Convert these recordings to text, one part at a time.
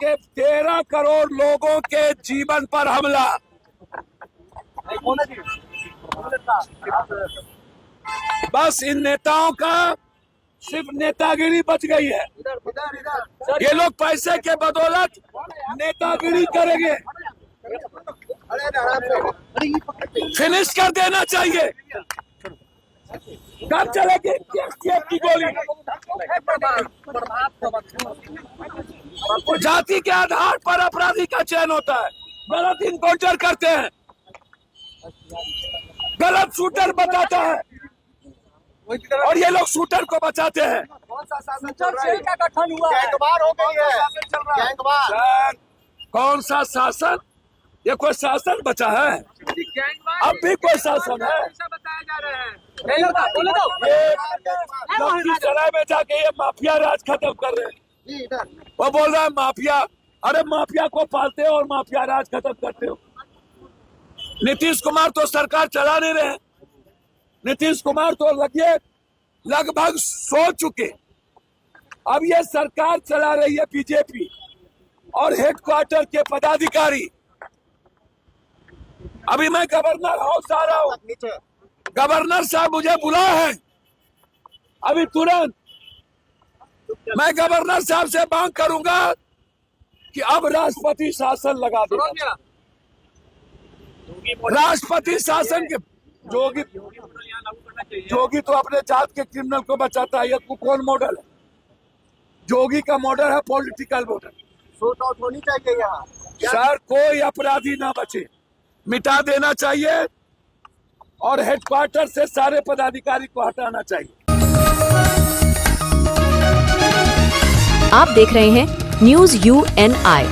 ये 13 करोड़ लोगों के जीवन पर हमला। बस इन नेताओं का सिर्फ नेतागिरी बच गई है। ये लोग पैसे के बदौलत नेतागिरी करेंगे। फिनिश कर देना चाहिए। कब चलेगी की गोली? जाति के आधार पर अपराधी का चयन होता है। गलत इनकाउंटर करते हैं, गलत शूटर बताता है और ये लोग शूटर को बचाते हैं। का गठन हुआ है, गैंगवार हो गई है, गैंगवार। कौन सा शासन? ये कोई शासन बचा है? अब भी कोई शासन है? बताया जा रहा है। ये लखीसराय में जाके ये माफिया राज खत्म कर रहे हैं। वो बोल रहा है माफिया। अरे माफिया को पालते हो और माफिया राज खत्म करते हो। नीतीश कुमार तो सरकार चला नहीं रहे। नीतीश कुमार तो लगभग सो चुके। अब ये सरकार चला रही है बीजेपी और हेडक्वार्टर के पदाधिकारी। अभी मैं गवर्नर हाउस आ रहा हूँ। गवर्नर साहब मुझे बुलाए हैं। अभी तुरंत मैं गवर्नर साहब से मांग करूंगा कि अब राष्ट्रपति शासन लगा दो। राष्ट्रपति शासन के जोगी तो अपने जात के क्रिमिनल को बचाता है। ये कौन मॉडल है? जोगी का मॉडल है पॉलिटिकल मॉडल। शूट आउट होनी चाहिए यहाँ। सर कोई अपराधी ना बचे, मिटा देना चाहिए और हेडक्वार्टर से सारे पदाधिकारी को हटाना चाहिए। आप देख रहे हैं न्यूज UNI।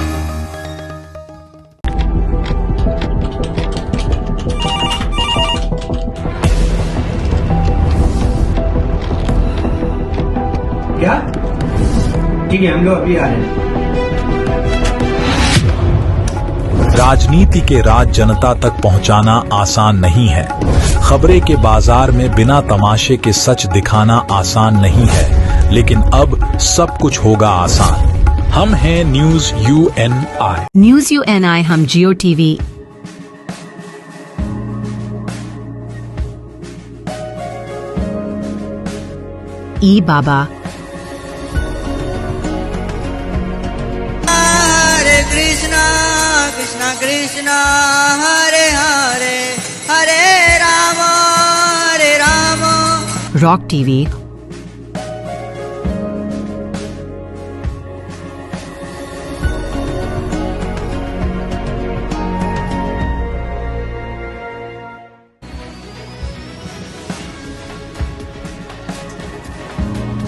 क्या? ठीक है, हम लोग अभी आ रहे हैं। राजनीति के राज जनता तक पहुंचाना आसान नहीं है। खबरें के बाजार में बिना तमाशे के सच दिखाना आसान नहीं है, लेकिन अब सब कुछ होगा आसान। हम हैं न्यूज UNI। न्यूज UNI हम जियो TV, ई बाबा, हरे कृष्णा कृष्णा कृष्णा हरे हरे हरे राम रॉक TV,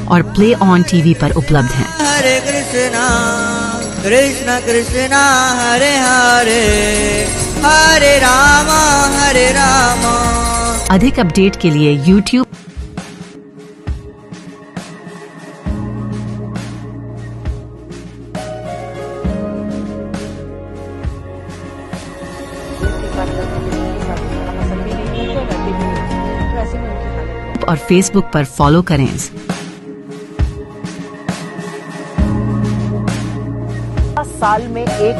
और प्ले ऑन TV पर उपलब्ध हैं। हरे कृष्णा कृष्णा कृष्णा हरे हरे हरे राम अधिक अपडेट के लिए YouTube और Facebook पर फॉलो करें। साल में एक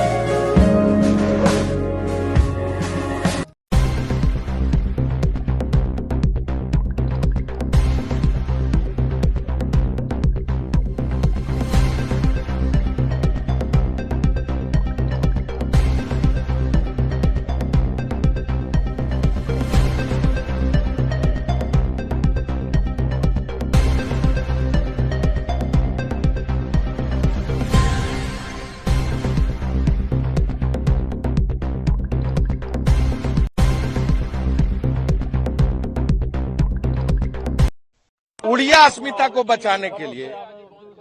उड़िया अस्मिता को बचाने के लिए,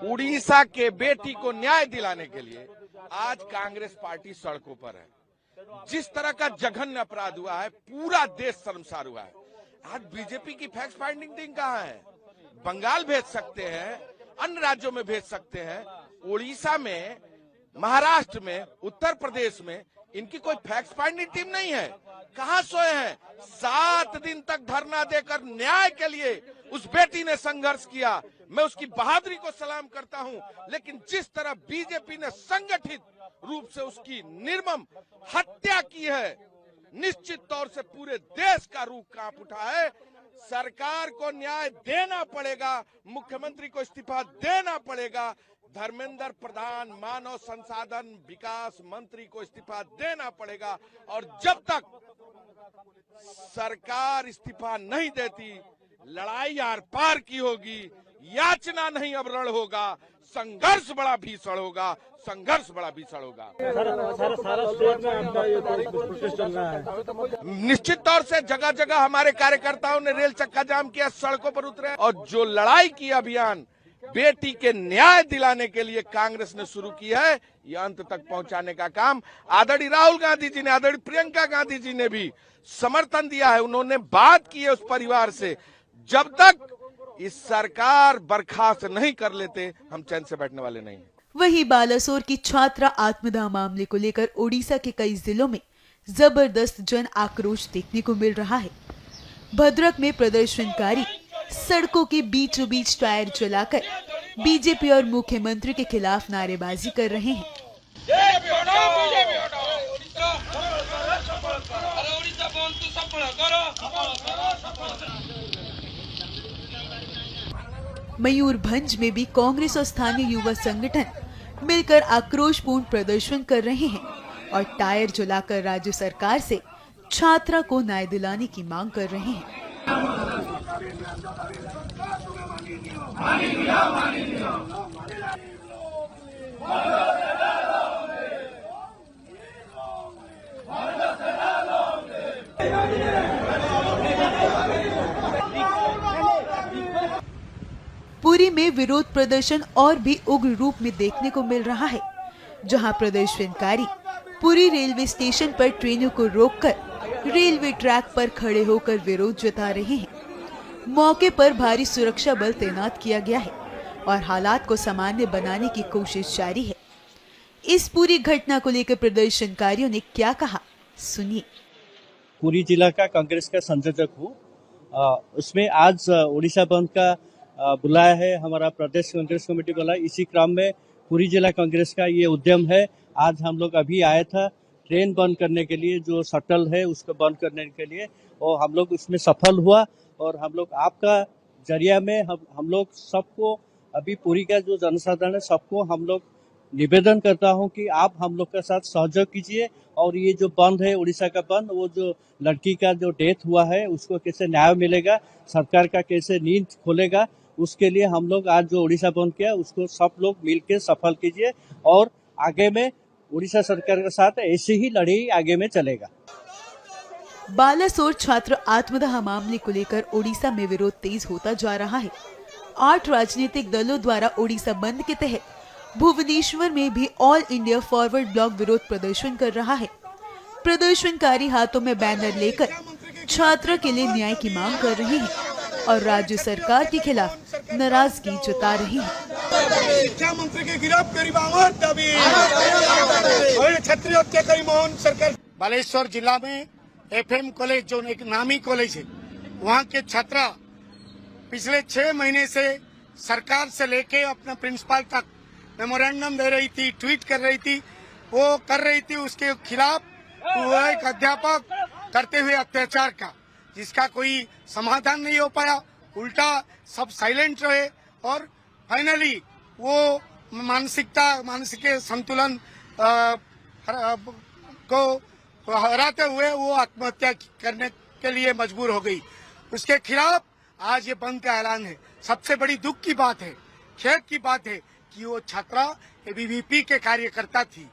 उड़ीसा के बेटी को न्याय दिलाने के लिए आज कांग्रेस पार्टी सड़कों पर है। जिस तरह का जघन्य अपराध हुआ है, पूरा देश शर्मसार हुआ है। आज बीजेपी की फैक्ट फाइंडिंग टीम कहाँ है? बंगाल भेज सकते हैं, अन्य राज्यों में भेज सकते हैं, उड़ीसा में, महाराष्ट्र में, उत्तर प्रदेश में इनकी कोई फैक्ट फाइंडिंग टीम नहीं है। कहां सोए हैं? 7 दिन तक धरना देकर न्याय के लिए उस बेटी ने संघर्ष किया। मैं उसकी बहादुरी को सलाम करता हूं, लेकिन जिस तरह बीजेपी ने संगठित रूप से उसकी निर्मम हत्या की है, निश्चित तौर से पूरे देश का रूह कांप उठा है। सरकार को न्याय देना पड़ेगा, मुख्यमंत्री को इस्तीफा देना पड़ेगा, धर्मेंद्र प्रधान मानव संसाधन विकास मंत्री को इस्तीफा देना पड़ेगा। और जब तक सरकार इस्तीफा नहीं देती, लड़ाई आर पार की होगी, याचना नहीं अब रण होगा, संघर्ष बड़ा भीषण होगा, संघर्ष बड़ा भीषण होगा। निश्चित तौर से जगह जगह हमारे कार्यकर्ताओं ने रेल चक्का जाम किया, सड़कों पर उतरे और जो लड़ाई की अभियान बेटी के न्याय दिलाने के लिए कांग्रेस ने शुरू की है, ये अंत तक पहुंचाने का काम आदरणीय राहुल गांधी जी ने, आदरणीय प्रियंका गांधी जी ने भी समर्थन दिया है। उन्होंने बात की है उस परिवार से। जब तक इस सरकार बर्खास्त नहीं कर लेते, हम चैन से बैठने वाले नहीं। वहीं बालासोर की छात्रा आत्मदाह मामले को लेकर ओडिशा के कई जिलों में जबरदस्त जन आक्रोश देखने को मिल रहा है। भद्रक में प्रदर्शनकारी सड़कों के बीचों बीच टायर जलाकर बीजेपी और मुख्यमंत्री के खिलाफ नारेबाजी कर रहे हैं। मयूरभंज में भी कांग्रेस और स्थानीय युवा संगठन मिलकर आक्रोशपूर्ण प्रदर्शन कर रहे हैं और टायर जलाकर राज्य सरकार से छात्रा को न्याय दिलाने की मांग कर रहे हैं। पुरी में विरोध प्रदर्शन और भी उग्र रूप में देखने को मिल रहा है, जहां प्रदर्शनकारी पुरी रेलवे स्टेशन पर ट्रेनों को रोककर रेलवे ट्रैक पर खड़े होकर विरोध जता रहे हैं। मौके पर भारी सुरक्षा बल तैनात किया गया है और हालात को सामान्य बनाने की कोशिश जारी है। इस पूरी घटना को लेकर प्रदर्शनकारियों ने क्या कहा, सुनिए। पुरी जिला का कांग्रेस का संयोजक हूँ। उसमें आज उड़ीसा बंद का बुलाया है हमारा प्रदेश कांग्रेस कमेटी वाला। इसी क्रम में पुरी जिला कांग्रेस का ये उद्यम है। आज हम लोग अभी आए था ट्रेन बंद करने के लिए, जो शटल है उसको बंद करने के लिए, और हम लोग उसमें सफल हुआ। और हम लोग आपका जरिया में हम लोग सबको, अभी पुरी का जो जनसाधारण है सबको हम लोग निवेदन करता हूं कि आप हम लोग के साथ सहयोग कीजिए। और ये जो बंद है उड़ीसा का बंद, वो जो लड़की का जो डेथ हुआ है उसको कैसे न्याय मिलेगा, सरकार का कैसे नींद खोलेगा, उसके लिए हम लोग आज जो उड़ीसा बंद किया उसको सब लोग मिलकर सफल कीजिए। और आगे में उड़ीसा सरकार के साथ ऐसे ही लड़ाई आगे में चलेगा। बालासोर छात्र आत्मदाह मामले को लेकर ओडिशा में विरोध तेज होता जा रहा है। 8 राजनीतिक दलों द्वारा ओडिशा बंद के तहत भुवनेश्वर में भी ऑल इंडिया फॉरवर्ड ब्लॉक विरोध प्रदर्शन कर रहा है। प्रदर्शनकारी हाथों में बैनर लेकर छात्र के लिए न्याय की मांग कर रहे हैं और राज्य सरकार के खिलाफ नाराजगी जता रहे हैं। शिक्षा मंत्री के गिरफ्तारी छत्तीसगढ़ के कई मोहन सरकार। बालेश्वर जिला में FM कॉलेज जो एक नामी कॉलेज है, वहाँ के छात्रा पिछले 6 महीने से सरकार से लेके अपने प्रिंसिपल तक मेमोरेंडम दे रही थी, ट्वीट कर रही थी, वो कर रही थी उसके खिलाफ वो एक अध्यापक करते हुए अत्याचार का, जिसका कोई समाधान नहीं हो पाया, उल्टा सब साइलेंट रहे और फाइनली वो मानसिक संतुलन को हराते हुए वो आत्महत्या करने के लिए मजबूर हो गई। उसके खिलाफ आज ये बंद का ऐलान है। सबसे बड़ी दुख की बात है, खेद की बात है कि वो छात्रा ABVP के कार्यकर्ता थी।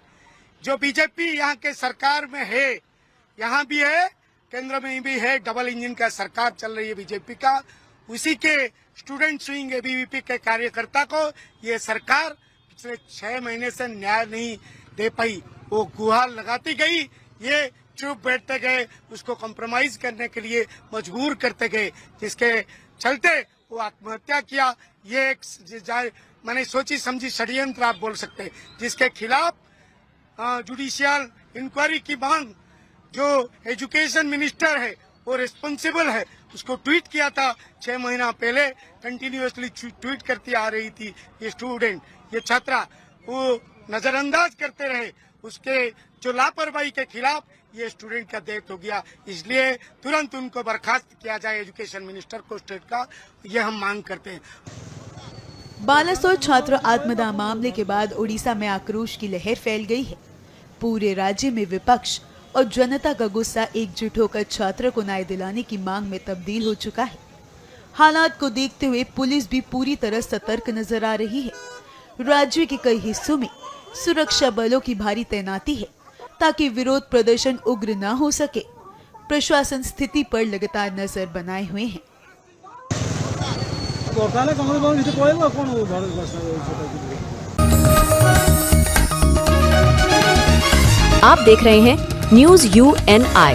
जो बीजेपी यहाँ के सरकार में है, यहाँ भी है, केंद्र में भी है, डबल इंजन का सरकार चल रही है बीजेपी का, उसी के स्टूडेंट विंग ABVP के कार्यकर्ता को ये सरकार पिछले 6 महीने से न्याय नहीं दे पाई। वो गुहार लगाती गई, ये चुप बैठते गए, उसको कॉम्प्रोमाइज करने के लिए मजबूर करते गए, जिसके चलते वो आत्महत्या किया। ये एक मैंने सोची समझी षड्यंत्र आप बोल सकते हैं, जिसके खिलाफ जुडिशियल इंक्वायरी की मांग जो एजुकेशन मिनिस्टर है वो रिस्पॉन्सिबल है, उसको ट्वीट किया था 6 महीना पहले, कंटिन्यूअसली ट्वीट करती आ रही थी। ये स्टूडेंट, ये छात्रा, वो नजरअंदाज करते रहे, उसके जो लापरवाही के खिलाफ ये स्टूडेंट का डेथ हो गया, इसलिए तुरंत उनको बर्खास्त किया जाए एजुकेशन मिनिस्टर को स्टेट का, ये हम मांग करते हैं। बालासोर छात्र आत्मदाह मामले के बाद उड़ीसा में आक्रोश की लहर फैल गई है। पूरे राज्य में विपक्ष और जनता का गुस्सा एकजुट होकर छात्र को न्याय दिलाने की मांग में तब्दील हो चुका है। हालात को देखते हुए पुलिस भी पूरी तरह सतर्क नजर आ रही है। राज्य के कई हिस्सों में सुरक्षा बलों की भारी तैनाती है ताकि विरोध प्रदर्शन उग्र न हो सके। प्रशासन स्थिति पर लगातार नजर बनाए हुए है। आप देख रहे हैं news UNI।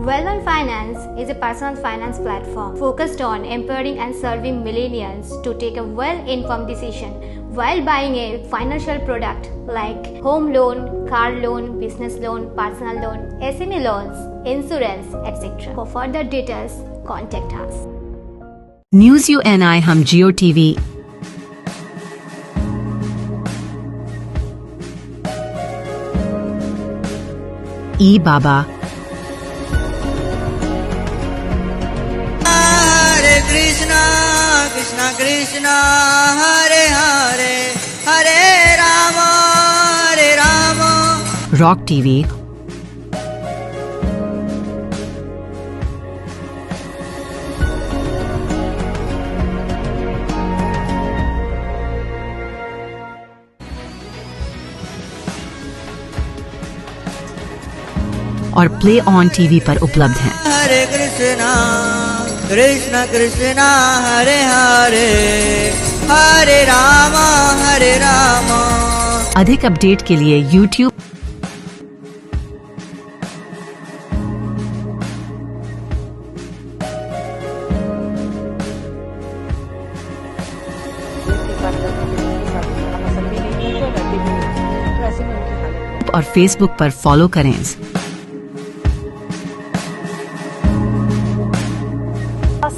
Well-Known Finance is a personal finance platform focused on empowering and serving millennials to take a well-informed decision while buying a financial product like home loan, car loan, business loan, personal loan, SME loans, insurance, etc. For further details, contact us. News UNI हम जियो TV ई बाबा हरे Krishna Krishna Krishna Hare Hare Hare Ram rock TV और play on TV पर उपलब्ध हैं। हरे कृष्णा कृष्णा कृष्णा हरे हरे हरे राम अधिक update के लिए YouTube और Facebook पर फॉलो करें।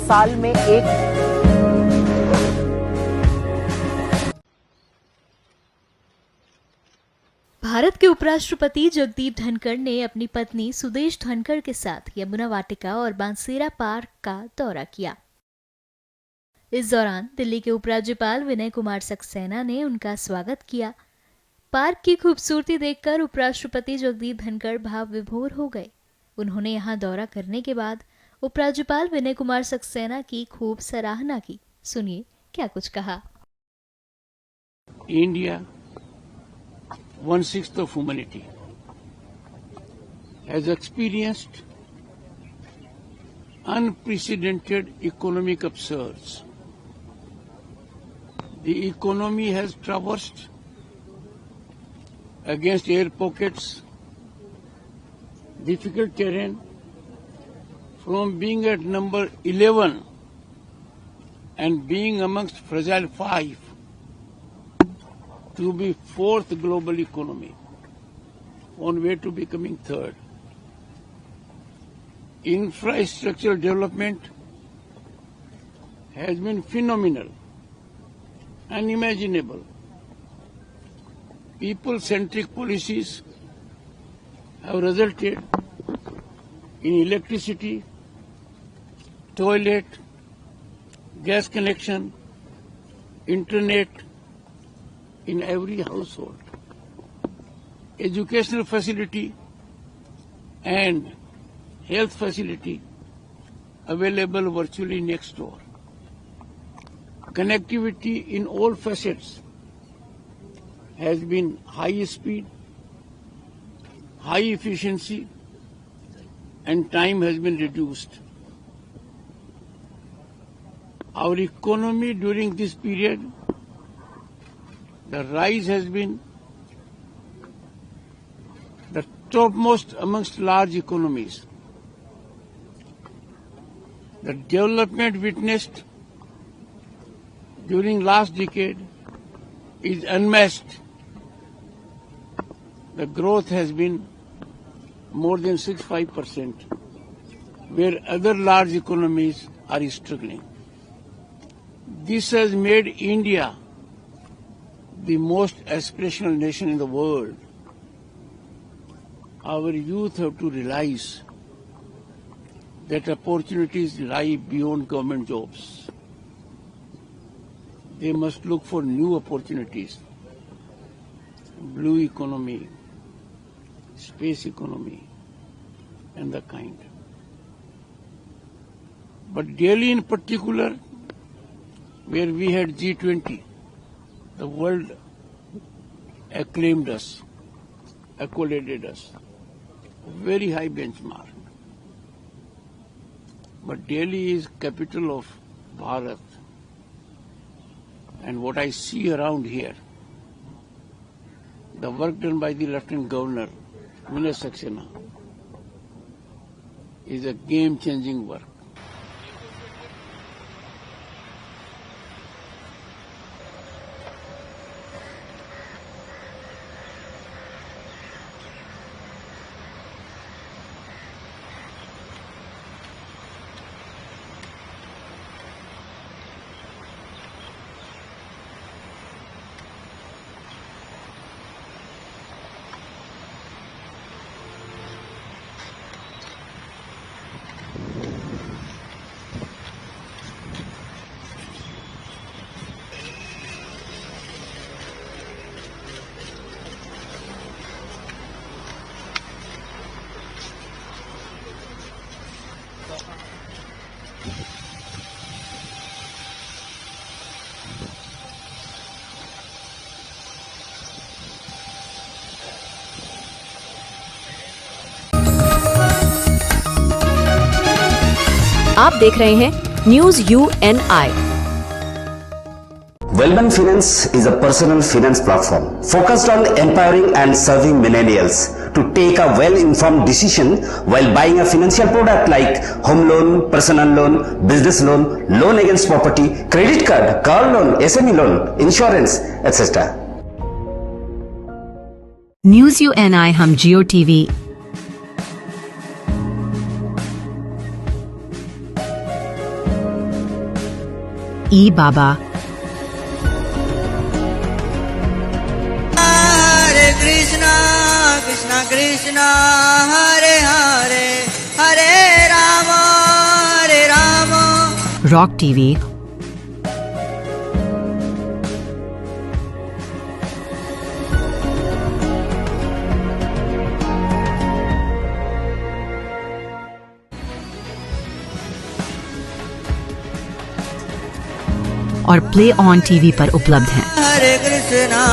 साल में एक भारत के उपराष्ट्रपति जगदीप धनखड़ ने अपनी पत्नी सुदेश धनखड़ के साथ यमुना वाटिका और बांसेरा पार्क का दौरा किया। इस दौरान दिल्ली के उपराज्यपाल विनय कुमार सक्सेना ने उनका स्वागत किया। पार्क की खूबसूरती देखकर उपराष्ट्रपति जगदीप धनखड़ भाव विभोर हो गए। उन्होंने यहां दौरा करने के बाद उपराज्यपाल विनय कुमार सक्सेना की खूब सराहना की। सुनिए क्या कुछ कहा। India 1/6 of humanity has experienced unprecedented economic upsurge. The economy has traversed against air pockets, difficult terrain, from being at number 11 and being amongst fragile 5 to be 4th global economy, on way to becoming 3rd. Infrastructural development has been phenomenal, unimaginable. People-centric policies have resulted in electricity, toilet, gas connection, internet in every household, educational facility and health facility available virtually next door. Connectivity in all facets has been high speed, high efficiency, and time has been reduced. Our economy during this period, the rise has been the topmost amongst large economies. The development witnessed during last decade is unmatched. The growth has been more than 65%, where other large economies are struggling. This has made India the most aspirational nation in the world, our youth have to realize that opportunities lie beyond government jobs. They must look for new opportunities, blue economy, space economy, and the kind. But Delhi in particular, where we had G20, the world acclaimed us, accoladed us, very high benchmark. But Delhi is capital of Bharat. And what I see around here, the work done by the Lieutenant Governor, Vinay Saxena, is a game-changing work. आप देख रहे हैं news UNI। Wellman Finance is a personal finance platform focused on empowering and serving millennials to take a well-informed decision while buying a financial product like home loan, personal loan, business loan, loan against property, credit card, car loan, SME loan, insurance, etc. News UNI हम जियो TV ई बाबा हरे Krishna Krishna Krishna Hare Hare Hare Ram rock TV और play on TV पर उपलब्ध हैं। हरे कृष्णा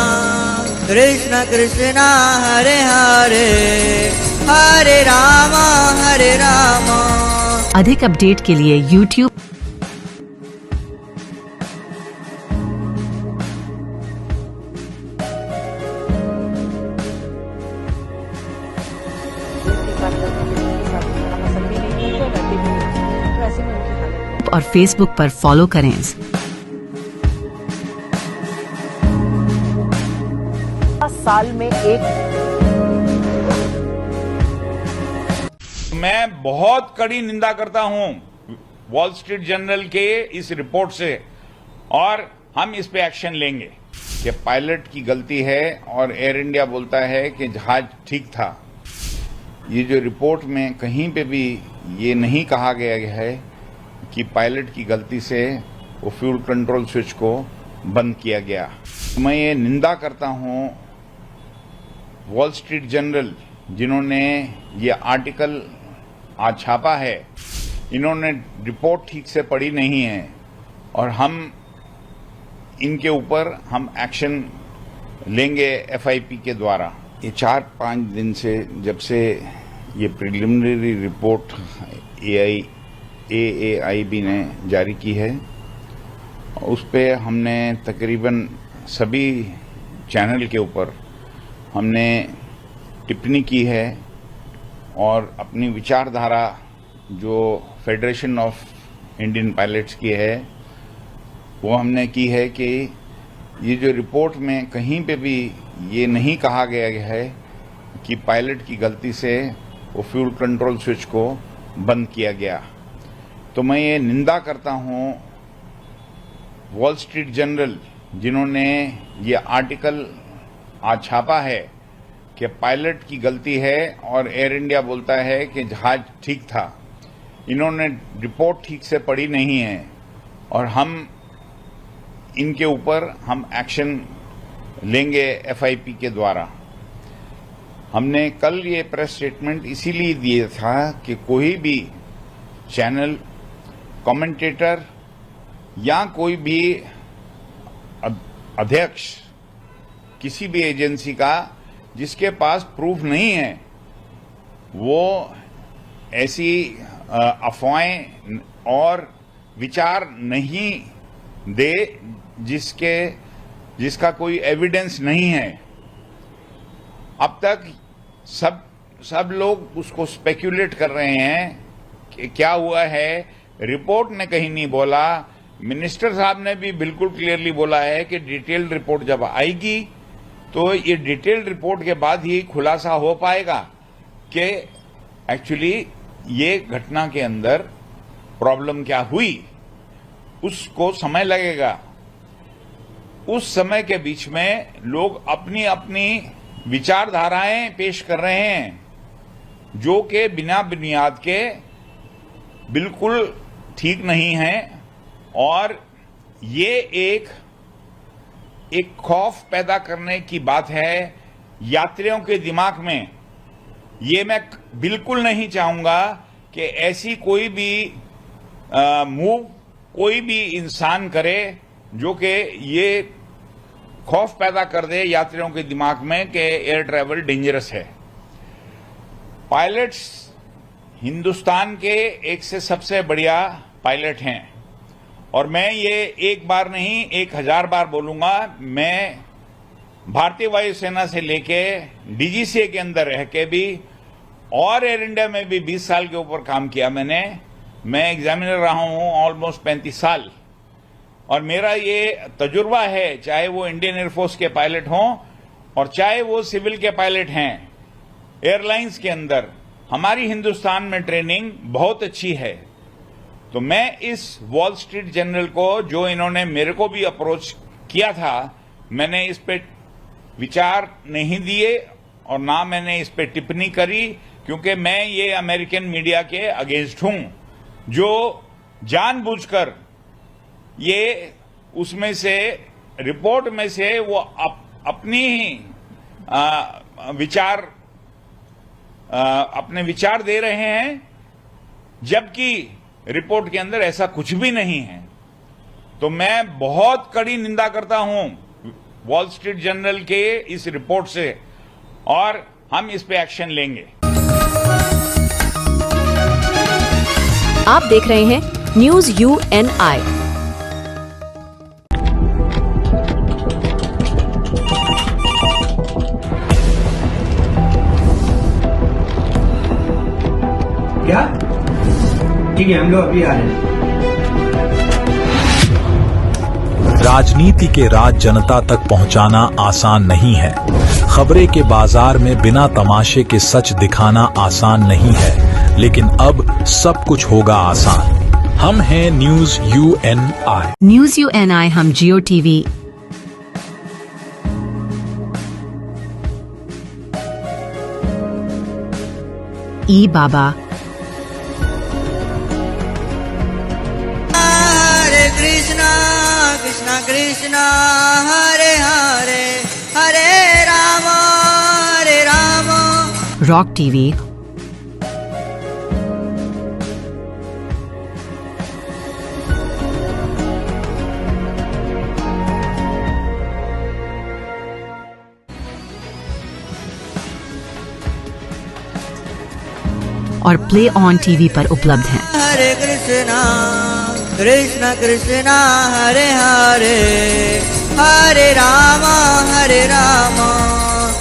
कृष्णा कृष्णा हरे हरे हरे राम अधिक update के लिए YouTube और Facebook पर फॉलो करें। साल में एक मैं बहुत कड़ी निंदा करता हूं वॉल स्ट्रीट जर्नल के इस रिपोर्ट से और हम इस पे एक्शन लेंगे कि पायलट की गलती है और एयर इंडिया बोलता है कि जहाज ठीक था। ये जो रिपोर्ट में कहीं पे भी ये नहीं कहा गया है कि पायलट की गलती से वो फ्यूल कंट्रोल स्विच को बंद किया गया। मैं ये निंदा करता हूं वॉल स्ट्रीट जर्नल जिन्होंने ये आर्टिकल आज छापा है, इन्होंने रिपोर्ट ठीक से पढ़ी नहीं है और हम इनके ऊपर हम एक्शन लेंगे FIP के द्वारा। ये 4-5 दिन से जब से ये प्रिलिमिनरी रिपोर्ट AAIB ने जारी की है, उस पे हमने तकरीबन सभी चैनल के ऊपर हमने टिप्पणी की है और अपनी विचारधारा जो फेडरेशन ऑफ इंडियन पायलट्स की है वो हमने की है कि ये जो रिपोर्ट में कहीं पे भी ये नहीं कहा गया है कि पायलट की गलती से वो फ्यूल कंट्रोल स्विच को बंद किया गया। तो मैं ये निंदा करता हूं वॉल स्ट्रीट जर्नल जिन्होंने ये आर्टिकल आज छापा है कि पायलट की गलती है और एयर इंडिया बोलता है कि जहाज ठीक था, इन्होंने रिपोर्ट ठीक से पढ़ी नहीं है और हम इनके ऊपर एक्शन लेंगे एफआईपी के द्वारा। हमने कल ये प्रेस स्टेटमेंट इसीलिए दिया था कि कोई भी चैनल, कमेंटेटर या कोई भी अध्यक्ष किसी भी एजेंसी का जिसके पास प्रूफ नहीं है, वो ऐसी अफवाहें और विचार नहीं दे जिसका कोई एविडेंस नहीं है। अब तक सब लोग उसको स्पेक्यूलेट कर रहे हैं कि क्या हुआ है। रिपोर्ट ने कहीं नहीं बोला, मिनिस्टर साहब ने भी बिल्कुल क्लियरली बोला है कि डिटेल्ड रिपोर्ट जब आएगी तो ये डिटेल्ड रिपोर्ट के बाद ही खुलासा हो पाएगा कि एक्चुअली ये घटना के अंदर प्रॉब्लम क्या हुई। उसको समय लगेगा। उस समय के बीच में लोग अपनी अपनी विचारधाराएं पेश कर रहे हैं जो कि बिना बुनियाद के बिल्कुल ठीक नहीं है और ये एक खौफ पैदा करने की बात है यात्रियों के दिमाग में। ये मैं बिल्कुल नहीं चाहूंगा कि ऐसी कोई भी मूव कोई भी इंसान करे जो कि ये खौफ पैदा कर दे यात्रियों के दिमाग में कि एयर ट्रैवल डेंजरस है। पायलट्स हिंदुस्तान के एक से सबसे बढ़िया पायलट हैं और मैं ये एक बार नहीं 1000 बार बोलूंगा। मैं भारतीय वायुसेना से लेके डीजीसीए के अंदर रह के भी और एयर इंडिया में भी 20 साल के ऊपर काम किया मैंने। मैं एग्जामिनर रहा हूं ऑलमोस्ट 35 साल और मेरा ये तजुर्बा है, चाहे वो इंडियन एयरफोर्स के पायलट हों और चाहे वो सिविल के पायलट हैं। एयरलाइंस के अंदर हमारी हिंदुस्तान में ट्रेनिंग बहुत अच्छी है। तो मैं इस वॉल स्ट्रीट जर्नल को, जो इन्होंने मेरे को भी अप्रोच किया था, मैंने इस पे विचार नहीं दिए और ना मैंने इस पे टिप्पणी करी, क्योंकि मैं ये अमेरिकन मीडिया के अगेंस्ट हूं जो जानबूझकर ये उसमें से रिपोर्ट में से वो अपनी अपने विचार दे रहे हैं, जबकि रिपोर्ट के अंदर ऐसा कुछ भी नहीं है। तो मैं बहुत कड़ी निंदा करता हूं वॉल स्ट्रीट जर्नल के इस रिपोर्ट से और हम इस पे एक्शन लेंगे। आप देख रहे हैं न्यूज UNI। क्या? ठीक है, हम लोग अभी आ रहे हैं। राजनीति के राज जनता तक पहुंचाना आसान नहीं है। खबरें के बाजार में बिना तमाशे के सच दिखाना आसान नहीं है, लेकिन अब सब कुछ होगा आसान। हम हैं न्यूज UNI। न्यूज UNI हम जियो टीवी, ई बाबा, हरे कृष्णा कृष्णा कृष्णा हरे हरे हरे राम रॉक टीवी, और प्ले ऑन टीवी पर उपलब्ध हैं। हरे कृष्णा कृष्णा कृष्णा हरे हरे हरे राम हरे राम।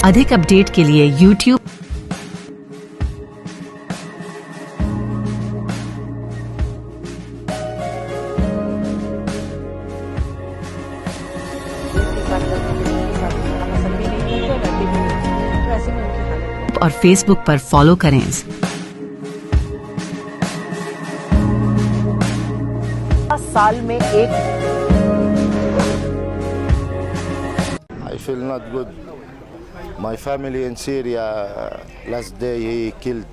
अधिक अपडेट के लिए YouTube और Facebook पर फॉलो करें। साल में एक feel not good. My family in Syria, last day he killed.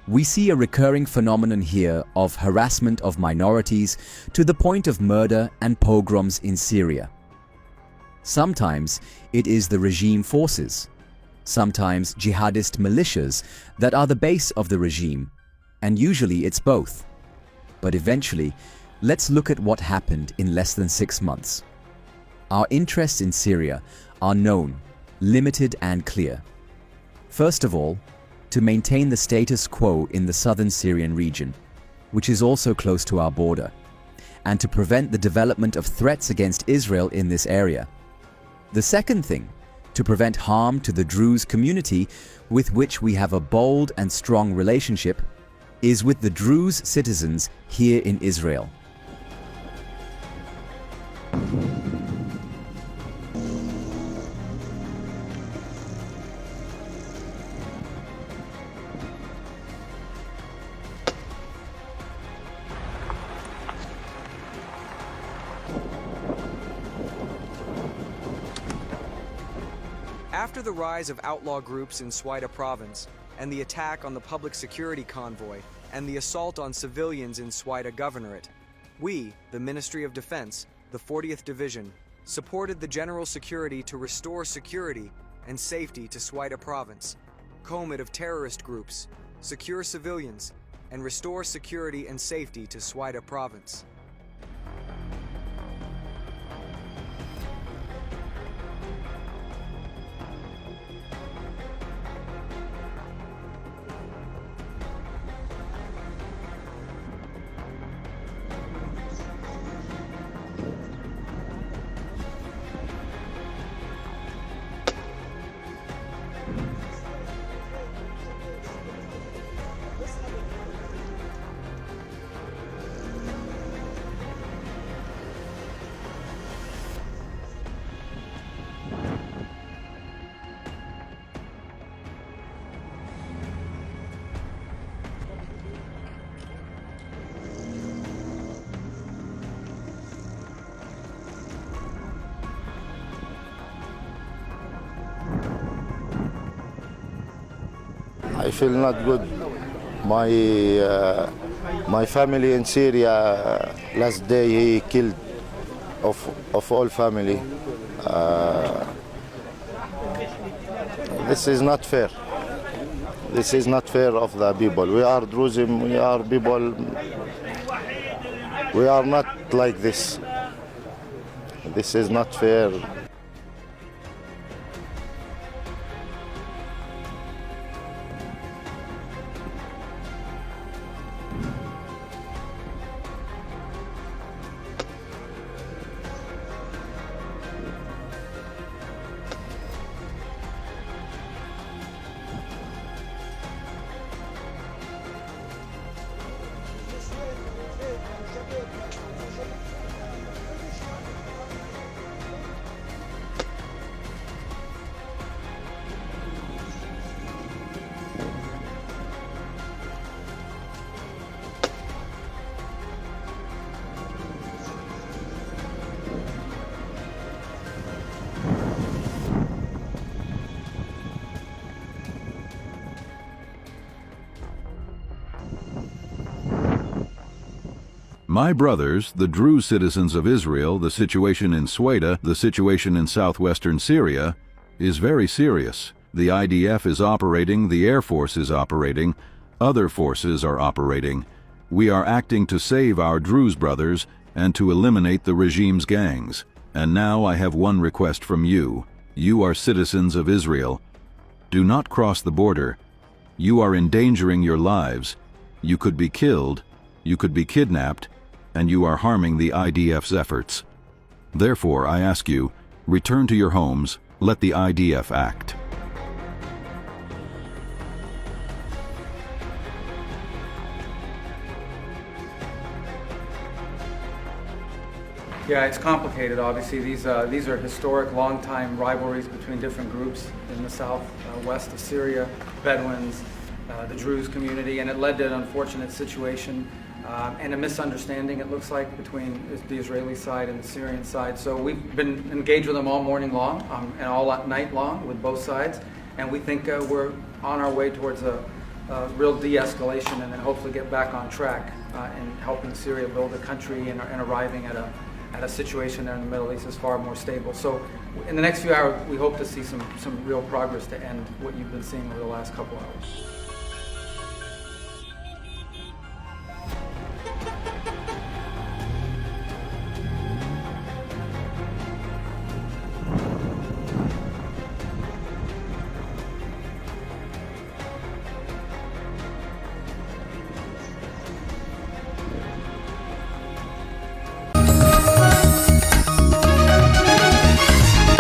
We see a recurring phenomenon here of harassment of minorities to the point of murder and pogroms in Syria. Sometimes it is the regime forces, sometimes jihadist militias that are the base of the regime, and usually it's both. But eventually, let's look at what happened in less than 6 months. Our interests in Syria are known, limited and clear. First of all, to maintain the status quo in the southern Syrian region, which is also close to our border, and to prevent the development of threats against Israel in this area. The second thing, to prevent harm to the Druze community with which we have a bold and strong relationship, is with the Druze citizens here in Israel. After the rise of outlaw groups in Swaida province, and the attack on the public security convoy, and the assault on civilians in Swaida governorate, we, the Ministry of Defense, the 40th Division, supported the general security to restore security and safety to Swaida province, comb it of terrorist groups, secure civilians, and restore security and safety to Swaida province. I feel not good. My family in Syria, last day he killed of all family. This is not fair. This is not fair of the people. We are Druze, we are people. We are not like this. This is not fair. My brothers, the Druze citizens of Israel, the situation in Sweda, the situation in southwestern Syria, is very serious. The IDF is operating, the Air Force is operating, other forces are operating. We are acting to save our Druze brothers and to eliminate the regime's gangs. And now I have one request from you. You are citizens of Israel. Do not cross the border. You are endangering your lives. You could be killed, you could be kidnapped, and you are harming the IDF's efforts. Therefore, I ask you, return to your homes, let the IDF act. Yeah, it's complicated, obviously. These are historic, long-time rivalries between different groups in the south-west of Syria, Bedouins, the Druze community, and it led to an unfortunate situation and a misunderstanding, it looks like, between the Israeli side and the Syrian side. So we've been engaged with them all morning long and all night long with both sides, and we think we're on our way towards a real de-escalation and then hopefully get back on track in helping Syria build a country and arriving at a situation there in the Middle East is far more stable. So in the next few hours, we hope to see some real progress to end what you've been seeing over the last couple hours.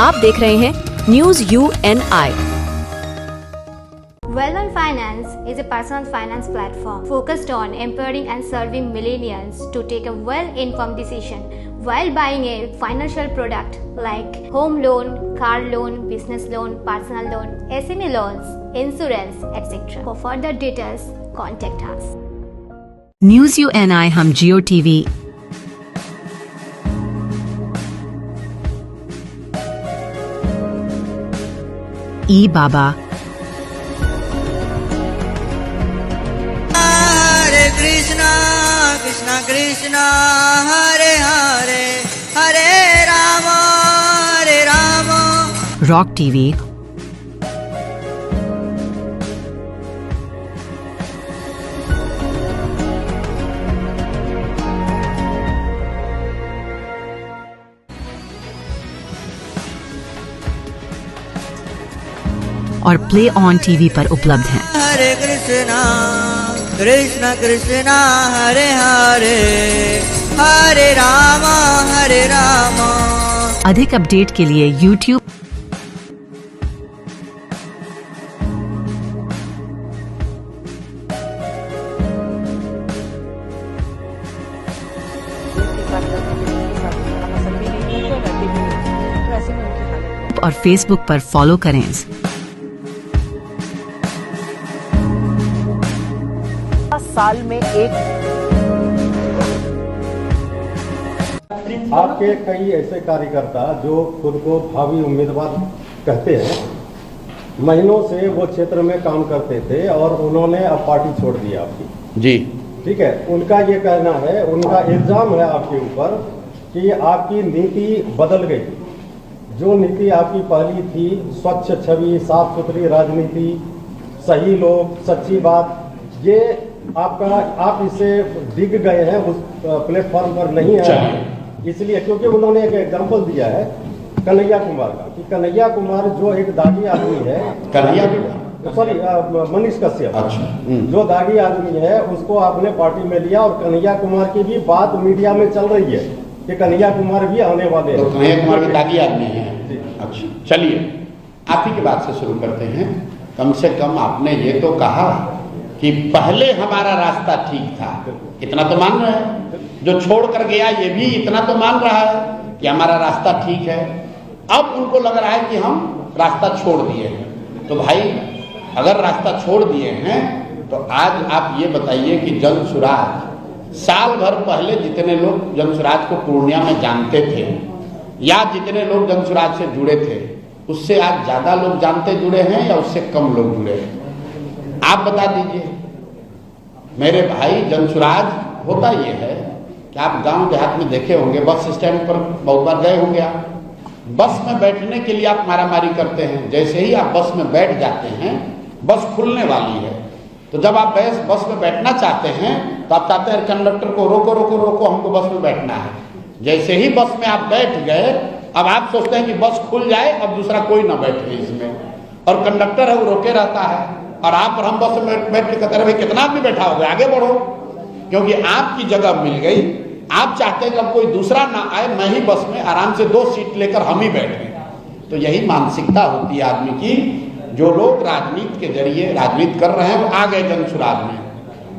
आप देख रहे हैं news UNI। Well-Known Finance is a personal finance platform focused on empowering and serving millennials to take a well-informed decision while buying a financial product like home loan, car loan, business loan, personal loan, SME loans, insurance, etc. For further details, contact us. News UNI हम जियो TV ई बाबा हरे Krishna Krishna Krishna Hare Hare Hare Ram rock TV और play on TV पर उपलब्ध हैं। हरे कृष्णा कृष्णा कृष्णा हरे हरे हरे राम अधिक update के लिए YouTube और Facebook पर फॉलो करें। साल में एक आपके कई ऐसे कार्यकर्ता जो खुद को भावी उम्मीदवार कहते हैं, महीनों से वो क्षेत्र में काम करते थे और उन्होंने अब पार्टी छोड़ दी आपकी। जी ठीक है, उनका ये कहना है, उनका इल्जाम है आपके ऊपर कि आपकी नीति बदल गई। जो नीति आपकी पहली थी, स्वच्छ छवि, साफ सुथरी राजनीति, सही लोग, सच्ची बात, ये आप इससे डिग गए हैं, उस प्लेटफॉर्म पर नहीं है। इसलिए क्योंकि उन्होंने एक एग्जांपल दिया है कन्हैया कुमार का, कि कन्हैया कुमार जो एक दागी आदमी है, मनीष कश्यप, जो दागी आदमी है, उसको आपने पार्टी में लिया और कन्हैया कुमार की भी बात मीडिया में चल रही है कि कन्हैया कुमार भी आने वाले हैं। तो कन्हैया कुमार भी दागी आदमी है। अच्छा, चलिए आप ही की बात से शुरू करते हैं। कम से कम आपने ये तो कहा कि पहले हमारा रास्ता ठीक था, इतना तो मान रहे हैं। जो छोड़ कर गया ये भी इतना तो मान रहा है कि हमारा रास्ता ठीक है। अब उनको लग रहा है कि हम रास्ता छोड़ दिए हैं। तो भाई अगर रास्ता छोड़ दिए हैं तो आज आप ये बताइए कि जनसुराज, साल भर पहले जितने लोग जनसुराज को पूर्णिया में जानते थे या जितने लोग जनसुराज से जुड़े थे, उससे आज ज्यादा लोग जानते जुड़े हैं या उससे कम लोग जुड़े हैं? आप बता दीजिए मेरे भाई। जनसुराज होता ये है कि आप गांव देहात में देखे होंगे, बस स्टैंड पर बहुत बार गए होंगे आप, बस में बैठने के लिए आप मारामारी करते हैं। जैसे ही आप बस में बैठ जाते हैं, बस खुलने वाली है, तो जब आप बस में बैठना चाहते हैं तो आप चाहते हैं कंडक्टर को रोको रोको रोको, हमको बस में बैठना है। जैसे ही बस में आप बैठ गए, अब आप सोचते हैं कि बस खुल जाए, अब दूसरा कोई ना बैठे इसमें, और कंडक्टर है वो रोके रहता है, और आप और हम बस में बैठ के कहते हैं भाई कितना आदमी बैठा होगा, आगे बढ़ो, क्योंकि आपकी जगह मिल गई। आप चाहते हैं कि अब कोई दूसरा ना आए, मैं ही बस में आराम से 2 सीट लेकर हम ही बैठे। तो यही मानसिकता होती है आदमी की। जो लोग राजनीति के जरिए राजनीति कर रहे हैं वो आ गए जनसुराज में,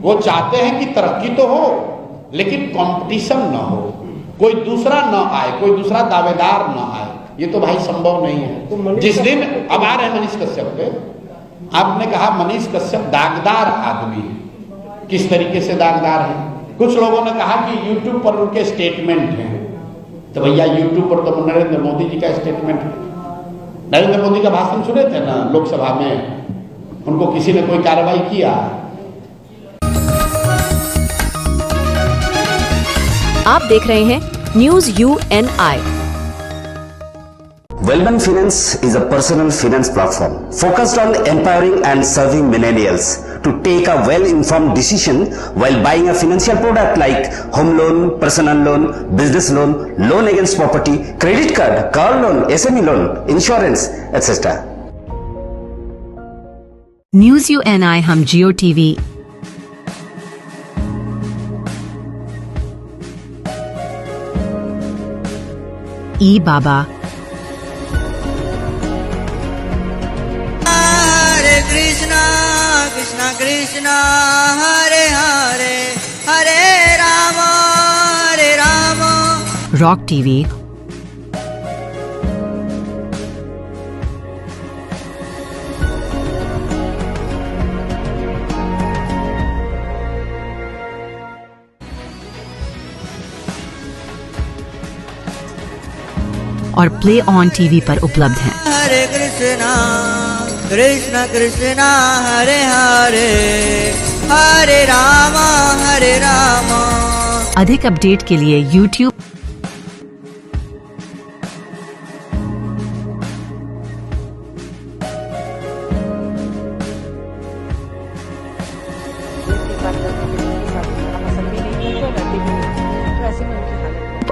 वो चाहते हैं कि तरक्की तो हो लेकिन कंपटीशन न हो, कोई दूसरा न आए, कोई दूसरा दावेदार न आए। ये तो भाई संभव नहीं है। तो जिस दिन अब आ रहे मनीष कश्यप पे, आपने कहा मनीष कश्यप दागदार आदमी है। किस तरीके से दागदार है? कुछ लोगों ने कहा कि YouTube पर उनके स्टेटमेंट हैं, तो भैया YouTube पर तो नरेंद्र मोदी जी का स्टेटमेंट है। नरेंद्र मोदी का भाषण सुने थे ना लोकसभा में, उनको किसी ने कोई कार्रवाई किया? आप देख रहे हैं news UNI। Wellman Finance is a personal finance platform focused on empowering and serving millennials to take a well-informed decision while buying a financial product like home loan, personal loan, business loan, loan against property, credit card, car loan, SME loan, insurance, etc. News UNI हम जियो TV, ई बाबा, Krishna Krishna Krishna Hare Hare Hare Ram rock TV, और play on TV पर उपलब्ध हैं। हरे कृष्णा कृष्णा कृष्णा हरे हरे हरे राम हरे राम। अधिक update के लिए YouTube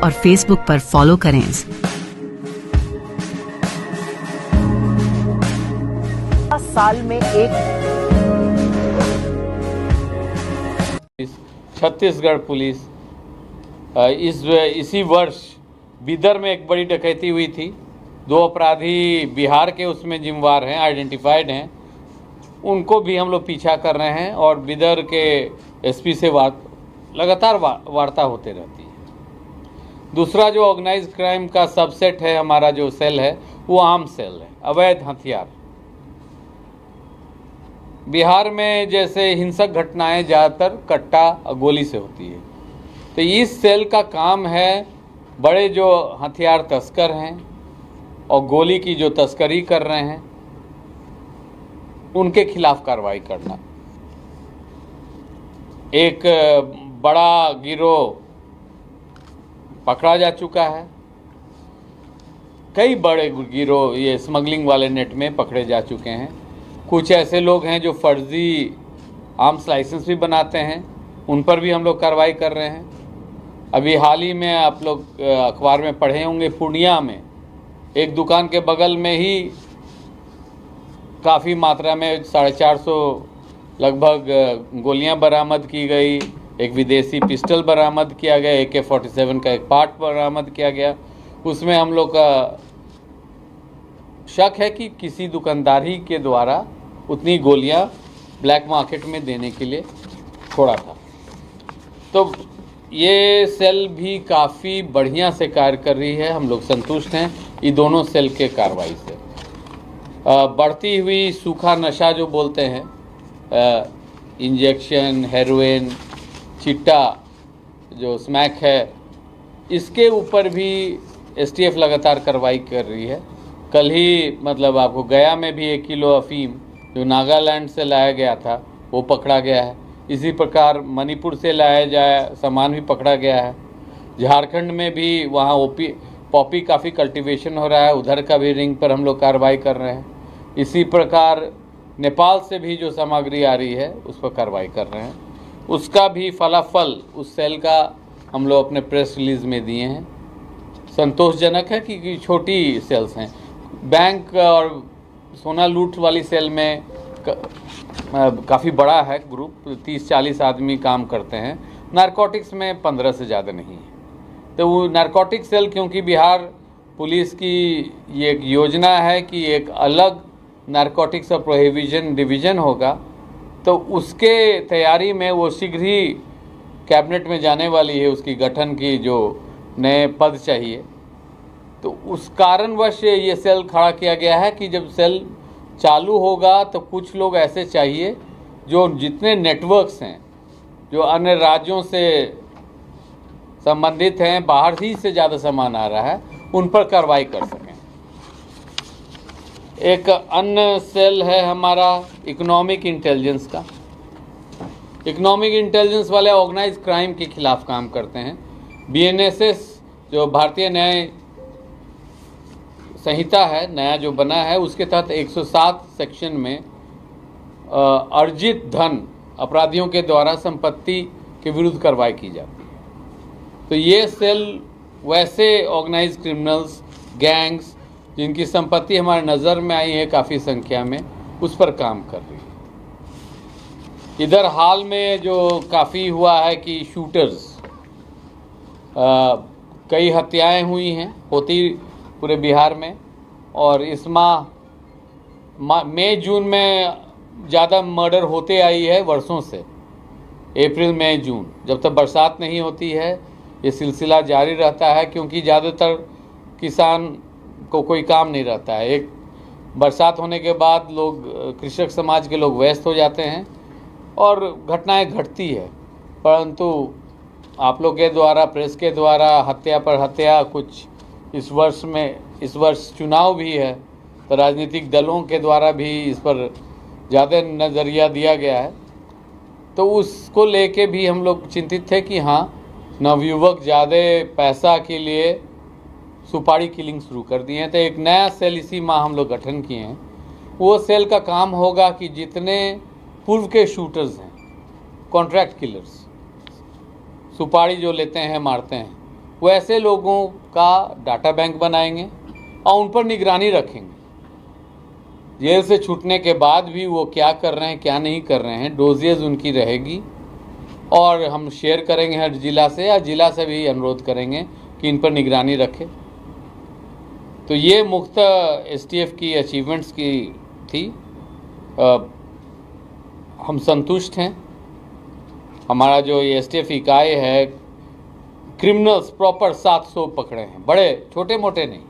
और Facebook पर फॉलो करें। साल में एक छत्तीसगढ़ पुलिस इसी वर्ष बिदर में एक बड़ी डकैती हुई थी। 2 अपराधी बिहार के उसमें जिम्मेवार हैं, आइडेंटिफाइड हैं। उनको भी हम लोग पीछा कर रहे हैं और बिदर के SP से लगातार वार्ता होते रहती है। दूसरा जो ऑर्गेनाइज क्राइम का सबसेट है, हमारा जो सेल है वो आम सेल है, अवैध हथियार। बिहार में जैसे हिंसक घटनाएं ज़्यादातर कट्टा और गोली से होती है, तो इस सेल का काम है बड़े जो हथियार तस्कर हैं और गोली की जो तस्करी कर रहे हैं उनके खिलाफ कार्रवाई करना। एक बड़ा गिरोह पकड़ा जा चुका है, कई बड़े गिरोह ये स्मगलिंग वाले नेट में पकड़े जा चुके हैं। कुछ ऐसे लोग हैं जो फर्जी आर्म्स लाइसेंस भी बनाते हैं, उन पर भी हम लोग कार्रवाई कर रहे हैं। अभी हाल ही में आप लोग अखबार में पढ़े होंगे, पूर्णिया में एक दुकान के बगल में ही काफ़ी मात्रा में 450 लगभग गोलियां बरामद की गई, एक विदेशी पिस्टल बरामद किया गया, AK-47 का एक पार्ट बरामद किया गया। उसमें हम लोग का शक है कि किसी दुकानदारी के द्वारा उतनी गोलियां ब्लैक मार्केट में देने के लिए छोड़ा था। तो ये सेल भी काफ़ी बढ़िया से कार्य कर रही है, हम लोग संतुष्ट हैं ये दोनों सेल के कार्रवाई से। बढ़ती हुई सूखा नशा जो बोलते हैं, इंजेक्शन, हेरोइन, चिट्टा जो स्मैक है, इसके ऊपर भी STF लगातार कार्रवाई कर रही है। कल ही मतलब आपको गया में भी 1 किलो अफीम जो नागालैंड से लाया गया था वो पकड़ा गया है। इसी प्रकार मणिपुर से लाया जाए सामान भी पकड़ा गया है। झारखंड में भी वहाँ पॉपी काफ़ी कल्टीवेशन हो रहा है, उधर का भी रिंग पर हम लोग कार्रवाई कर रहे हैं। इसी प्रकार नेपाल से भी जो सामग्री आ रही है उस पर कार्रवाई कर रहे हैं। उसका भी फलाफल उस सेल का हम लोग अपने प्रेस रिलीज में दिए हैं। संतोषजनक है कि छोटी सेल्स हैं। बैंक और सोना लूट वाली सेल में काफ़ी बड़ा है ग्रुप, 30-40 आदमी काम करते हैं। नारकोटिक्स में 15 से ज़्यादा नहीं है। तो वो नारकोटिक सेल, क्योंकि बिहार पुलिस की ये एक योजना है कि एक अलग नारकोटिक्स और प्रोहिबिशन डिवीज़न होगा, तो उसके तैयारी में वो शीघ्र ही कैबिनेट में जाने वाली है, उसकी गठन की जो नए पद चाहिए। तो उस कारणवश ये सेल खड़ा किया गया है कि जब सेल चालू होगा तो कुछ लोग ऐसे चाहिए जो जितने नेटवर्क्स हैं, जो अन्य राज्यों से संबंधित हैं, बाहर ही से ज़्यादा सामान आ रहा है, उन पर कार्रवाई कर सकें। एक अन्य सेल है हमारा इकोनॉमिक इंटेलिजेंस का। इकोनॉमिक इंटेलिजेंस वाले ऑर्गेनाइज क्राइम के खिलाफ काम करते हैं। BNSS जो भारतीय न्याय संहिता है, नया जो बना है, उसके तहत 107 सेक्शन में अर्जित धन अपराधियों के द्वारा संपत्ति के विरुद्ध कार्रवाई की जाती है। तो ये सेल वैसे ऑर्गेनाइज क्रिमिनल्स, गैंग्स जिनकी संपत्ति हमारे नज़र में आई है काफ़ी संख्या में, उस पर काम कर रही है। इधर हाल में जो काफ़ी हुआ है कि शूटर्स, कई हत्याएं हुई हैं, होती पूरे बिहार में, और इस मई जून में ज़्यादा मर्डर होते आई है वर्षों से। अप्रैल मई जून, जब तक बरसात नहीं होती है ये सिलसिला जारी रहता है, क्योंकि ज़्यादातर किसान को कोई काम नहीं रहता है। एक बरसात होने के बाद लोग, कृषक समाज के लोग व्यस्त हो जाते हैं और घटनाएं घटती है। परंतु आप लोग के द्वारा, प्रेस के द्वारा हत्या पर हत्या कुछ इस वर्ष चुनाव भी है, तो राजनीतिक दलों के द्वारा भी इस पर ज़्यादा नज़रिया दिया गया है। तो उसको लेके भी हम लोग चिंतित थे कि हाँ, नवयुवक ज़्यादा पैसा के लिए सुपारी किलिंग शुरू कर दिए हैं। तो एक नया सेल इसी माह हम लोग गठन किए हैं। वो सेल का काम होगा कि जितने पूर्व के शूटर्स हैं, कॉन्ट्रैक्ट किलर्स, सुपारी जो लेते हैं, मारते हैं, वो ऐसे लोगों का डाटा बैंक बनाएंगे और उन पर निगरानी रखेंगे। जेल से छूटने के बाद भी वो क्या कर रहे हैं, क्या नहीं कर रहे हैं, डोजेज उनकी रहेगी, और हम शेयर करेंगे हर जिला से, या जिला से भी अनुरोध करेंगे कि इन पर निगरानी रखें। तो ये मुख्य STF की अचीवमेंट्स की थी। हम संतुष्ट हैं। हमारा जो ये STF इकाई है, क्रिमिनल्स प्रॉपर 700 पकड़े हैं, बड़े छोटे मोटे नहीं,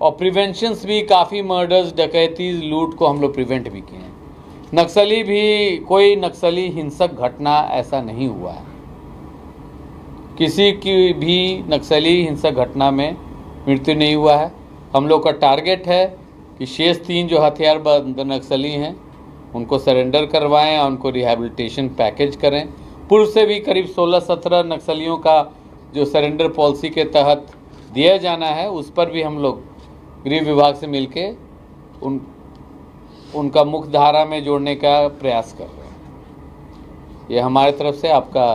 और प्रिवेंशंस भी काफ़ी मर्डर्स, डकैती, लूट को हम लोग प्रिवेंट भी किए हैं। नक्सली भी, कोई नक्सली हिंसक घटना ऐसा नहीं हुआ है। किसी की भी नक्सली हिंसक घटना में मृत्यु नहीं हुआ है। हम लोग का टारगेट है कि शेष 3 जो हथियारबंद नक्सली हैं उनको सरेंडर करवाएं और उनको रिहैबिलिटेशन पैकेज करें। पूर्व से भी करीब 16-17 नक्सलियों का जो सरेंडर पॉलिसी के तहत दिया जाना है, उस पर भी हम लोग गृह विभाग से मिलके उनका मुख्य धारा में जोड़ने का प्रयास कर रहे हैं। ये हमारे तरफ से। आपका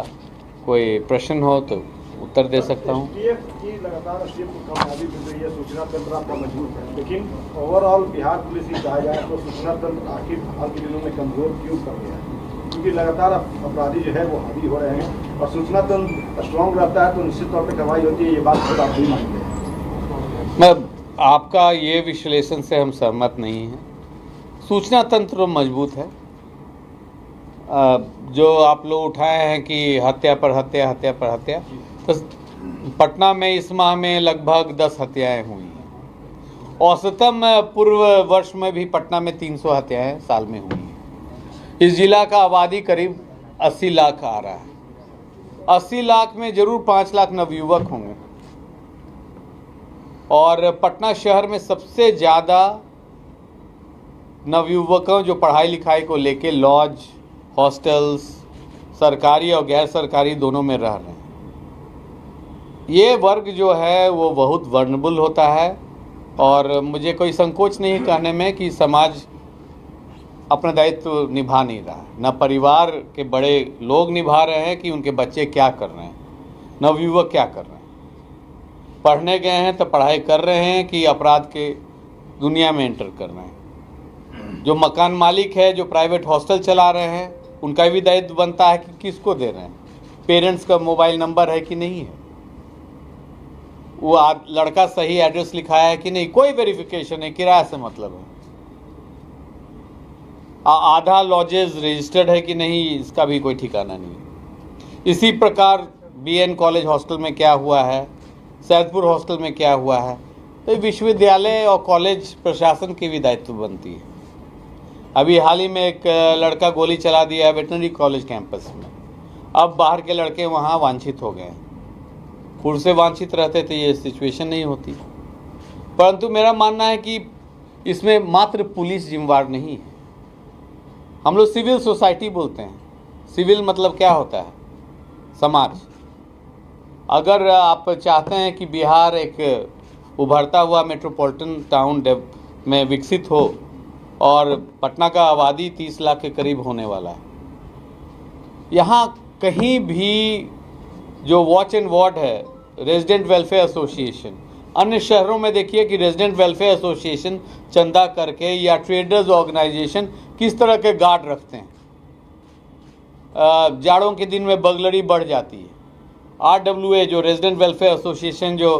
कोई प्रश्न हो तो उत्तर दे सकता हूँ। लगातार कामयाबी मिल रही है, सूचना तंत्र आपका मजबूत है, लेकिन ओवरऑल बिहार पुलिस ही कहा जाए तो सूचना तंत्र आखिर हाल के दिनों में कमजोर क्यों कर गया है? क्योंकि लगातार अपराधी जो है वो हावी हो रहे हैं, और सूचना तंत्र स्ट्रॉन्ग रहता है तो निश्चित तौर पर कार्रवाई होती है। ये बात खुद आप भी मानते हैं? मैं आपका ये विश्लेषण से हम सहमत नहीं हैं। सूचना तंत्र मजबूत है। जो आप लोग उठाए हैं कि हत्या पर हत्या, हत्या पर हत्या, तो पटना में इस माह में लगभग 10 हत्याएं हुई हैं। औसतम पूर्व वर्ष में भी पटना में 300 हत्याएं साल में हुई हैं। इस जिला का आबादी करीब 80 लाख आ रहा है। 80 लाख में जरूर 5 लाख नवयुवक होंगे, और पटना शहर में सबसे ज़्यादा नवयुवकों जो पढ़ाई लिखाई को लेके लॉज, हॉस्टल्स, सरकारी और गैर सरकारी दोनों में रह रहे हैं। ये वर्ग जो है वो बहुत वर्नेबल होता है और मुझे कोई संकोच नहीं कहने में कि समाज अपना दायित्व निभा नहीं रहा है। न परिवार के बड़े लोग निभा रहे हैं कि उनके बच्चे क्या कर रहे हैं, नवयुवक क्या कर रहे हैं। पढ़ने गए हैं तो पढ़ाई कर रहे हैं कि अपराध के दुनिया में एंटर कर रहे हैं। जो मकान मालिक है, जो प्राइवेट हॉस्टल चला रहे हैं, उनका भी दायित्व बनता है कि किसको दे रहे हैं, पेरेंट्स का मोबाइल नंबर है कि नहीं है, वो लड़का सही एड्रेस लिखाया है कि नहीं, कोई वेरिफिकेशन है, किराया से मतलब है। आधा लॉजेस रजिस्टर्ड है कि नहीं, इसका भी कोई ठिकाना नहीं है। इसी प्रकार BN कॉलेज हॉस्टल में क्या हुआ है, सैदपुर हॉस्टल में क्या हुआ है, तो विश्वविद्यालय और कॉलेज प्रशासन की भी दायित्व बनती है। अभी हाल ही में एक लड़का गोली चला दिया है वेटनरी कॉलेज कैंपस में। अब बाहर के लड़के वहाँ वांछित हो गए हैं। पूर्व से वांछित रहते तो ये सिचुएशन नहीं होती। परंतु मेरा मानना है कि इसमें मात्र पुलिस जिम्मेवार नहीं है। हम लोग सिविल सोसाइटी बोलते हैं। सिविल मतलब क्या होता है? समाज। अगर आप चाहते हैं कि बिहार एक उभरता हुआ मेट्रोपॉलिटन टाउन में विकसित हो, और पटना का आबादी 30 लाख के करीब होने वाला है, यहाँ कहीं भी जो वॉच एंड वार्ड है, रेजिडेंट वेलफेयर एसोसिएशन, अन्य शहरों में देखिए कि रेजिडेंट वेलफेयर एसोसिएशन चंदा करके या ट्रेडर्स ऑर्गेनाइजेशन किस तरह के गार्ड रखते हैं। जाड़ों के दिन में बगलरी बढ़ जाती है। RWA जो रेजिडेंट वेलफेयर एसोसिएशन जो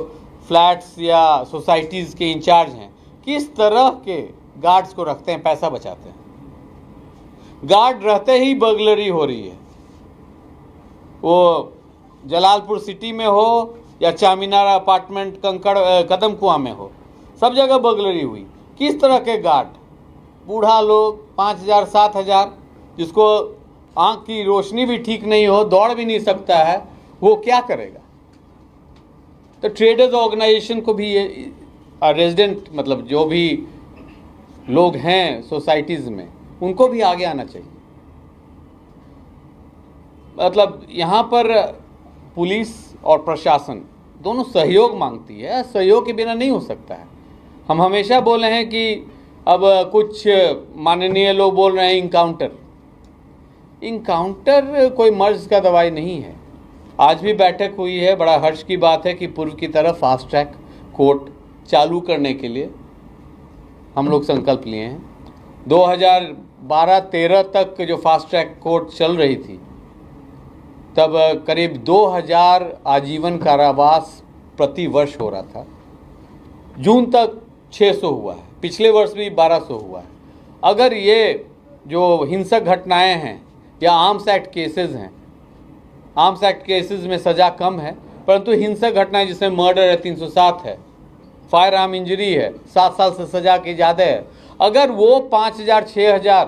फ्लैट्स या सोसाइटीज़ के इंचार्ज हैं, किस तरह के गार्ड्स को रखते हैं, पैसा बचाते हैं। गार्ड रहते ही बगलरी हो रही है, वो जलालपुर सिटी में हो या चामीनार अपार्टमेंट कदम कुआं में हो, सब जगह बगलरी हुई। किस तरह के गार्ड? बूढ़ा लोग 5,000 7,000, जिसको आंख की रोशनी भी ठीक नहीं हो, दौड़ भी नहीं सकता है, वो क्या करेगा? तो ट्रेडर्स ऑर्गेनाइजेशन को भी ये रेजिडेंट मतलब जो भी लोग हैं सोसाइटीज़ में, उनको भी आगे आना चाहिए। मतलब यहाँ पर पुलिस और प्रशासन दोनों सहयोग मांगती है। सहयोग के बिना नहीं हो सकता है। हम हमेशा बोले हैं कि अब कुछ माननीय लोग बोल रहे हैं इनकाउंटर कोई मर्ज का दवाई नहीं है। आज भी बैठक हुई है, बड़ा हर्ष की बात है कि पूर्व की तरफ फास्ट ट्रैक कोर्ट चालू करने के लिए हम लोग संकल्प लिए हैं। 2012-13 तक जो फास्ट ट्रैक कोर्ट चल रही थी, तब करीब 2000 आजीवन कारावास प्रति वर्ष हो रहा था। जून तक 600 हुआ है, पिछले वर्ष भी 1200 हुआ है। अगर ये जो हिंसक घटनाएं हैं या आर्म्स एक्ट केसेस हैं, आर्म्स एक्ट केसेस में सज़ा कम है, परंतु हिंसक घटनाएं जिसमें मर्डर है 307 है, फायर आर्म इंजरी है 7 साल से सज़ा की ज़्यादा है, अगर वो 5000 6000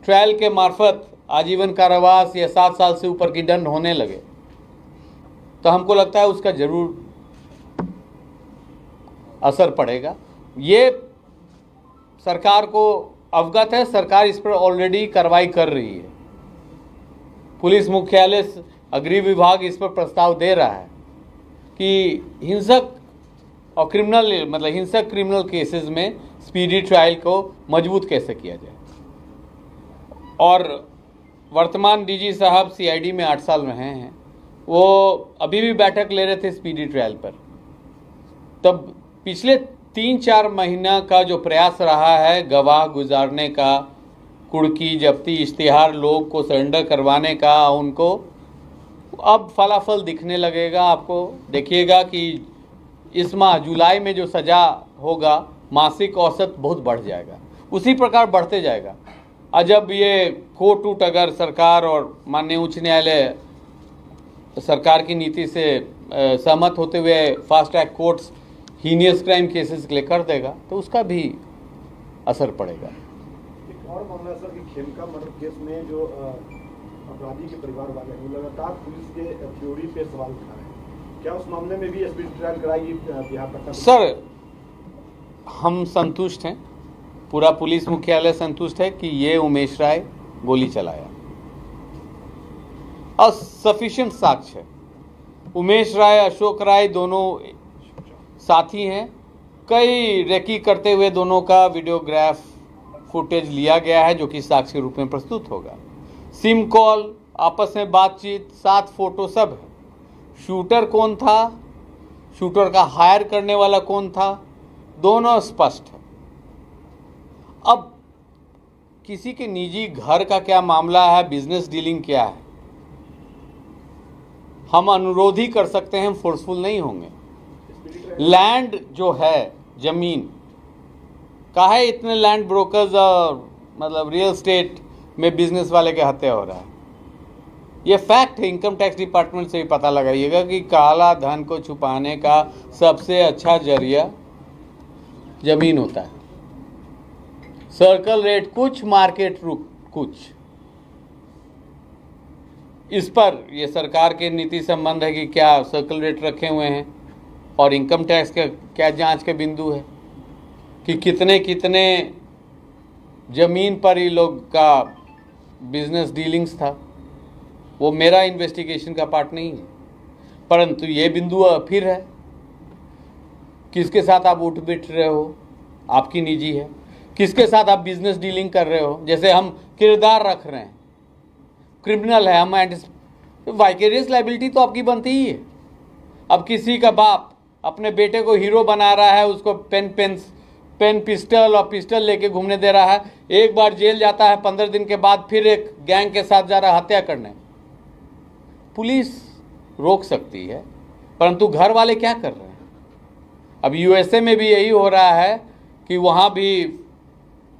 ट्रायल के मार्फत आजीवन कारावास या 7 साल से ऊपर की दंड होने लगे, तो हमको लगता है उसका जरूर असर पड़ेगा। ये सरकार को अवगत है, सरकार इस पर ऑलरेडी कार्रवाई कर रही है। पुलिस मुख्यालय गृह विभाग इस पर प्रस्ताव दे रहा है कि हिंसक और हिंसक क्रिमिनल केसेस में स्पीडी ट्रायल को मजबूत कैसे किया जाए। और वर्तमान DG साहब CID में 8 साल रहे हैं, वो अभी भी बैठक ले रहे थे स्पीडी ट्रायल पर। तब पिछले 3-4 महीना का जो प्रयास रहा है गवाह गुजारने का, कुर्की जब्ती इश्तिहार लोग को सरेंडर करवाने का, उनको अब फलाफल दिखने लगेगा। आपको देखिएगा कि इस माह जुलाई में जो सज़ा होगा, मासिक औसत बहुत बढ़ जाएगा, उसी प्रकार बढ़ते जाएगा। और जब ये कोर्ट उट अगर सरकार और माननीय उच्च न्यायालय सरकार की नीति से सहमत होते हुए fast track courts heinous crime cases के लिए कर देगा, तो उसका भी असर पड़ेगा। एक और मामला सर कि खेमका मर्डर केस में जो अपराधी के परिवार वाले हैं, लगातार पुलिस के थ्योरी पे सवाल उठा रहे हैं। क्या उस मामले में भी स्पीड ट्रायल कराएगी बिहार सरकार? सर, हम संतुष्ट हैं, पूरा पुलिस मुख्यालय संतुष्ट है कि ये उमेश राय गोली चलाया और सफिशिएंट साक्ष्य है। उमेश राय, अशोक राय दोनों साथी हैं। कई रेकी करते हुए दोनों का वीडियोग्राफ फुटेज लिया गया है जो कि साक्ष्य रूप में प्रस्तुत होगा। सिम कॉल, आपस में बातचीत, साथ फोटो सब है। शूटर कौन था, शूटर का हायर करने वाला कौन था, दोनों स्पष्ट है। अब किसी के निजी घर का क्या मामला है, बिजनेस डीलिंग क्या है, हम अनुरोध ही कर सकते हैं, फोर्सफुल नहीं होंगे। लैंड जो है, जमीन का है, इतने लैंड ब्रोकर्स और मतलब रियल स्टेट में बिजनेस वाले के हत्या हो रहा है, ये फैक्ट है। इनकम टैक्स डिपार्टमेंट से भी पता लगाइएगा कि काला धन को छुपाने का सबसे अच्छा जरिया जमीन होता है। सर्कल रेट कुछ, मार्केट रुक कुछ। इस पर ये सरकार के नीति संबंध है कि क्या सर्कल रेट रखे हुए हैं और इनकम टैक्स का क्या जांच के बिंदु है कि कितने कितने जमीन पर ये लोग का बिजनेस डीलिंग्स था। वो मेरा इन्वेस्टिगेशन का पार्ट नहीं है, परंतु ये बिंदु फिर है, किसके साथ आप उठ बैठ रहे हो, आपकी निजी है। किसके साथ आप बिजनेस डीलिंग कर रहे हो, जैसे हम किरदार रख रहे हैं, क्रिमिनल है, हम वाइकेरियस लाइबिलिटी तो आपकी बनती ही है। अब किसी का बाप अपने बेटे को हीरो बना रहा है, उसको पेन पिस्टल और पिस्टल लेके घूमने दे रहा है, एक बार जेल जाता है, 15 दिन के बाद फिर एक गैंग के साथ जा रहा है हत्या करने। पुलिस रोक सकती है, परंतु घर वाले क्या कर रहे हैं? अब यूएसए में भी यही हो रहा है कि वहाँ भी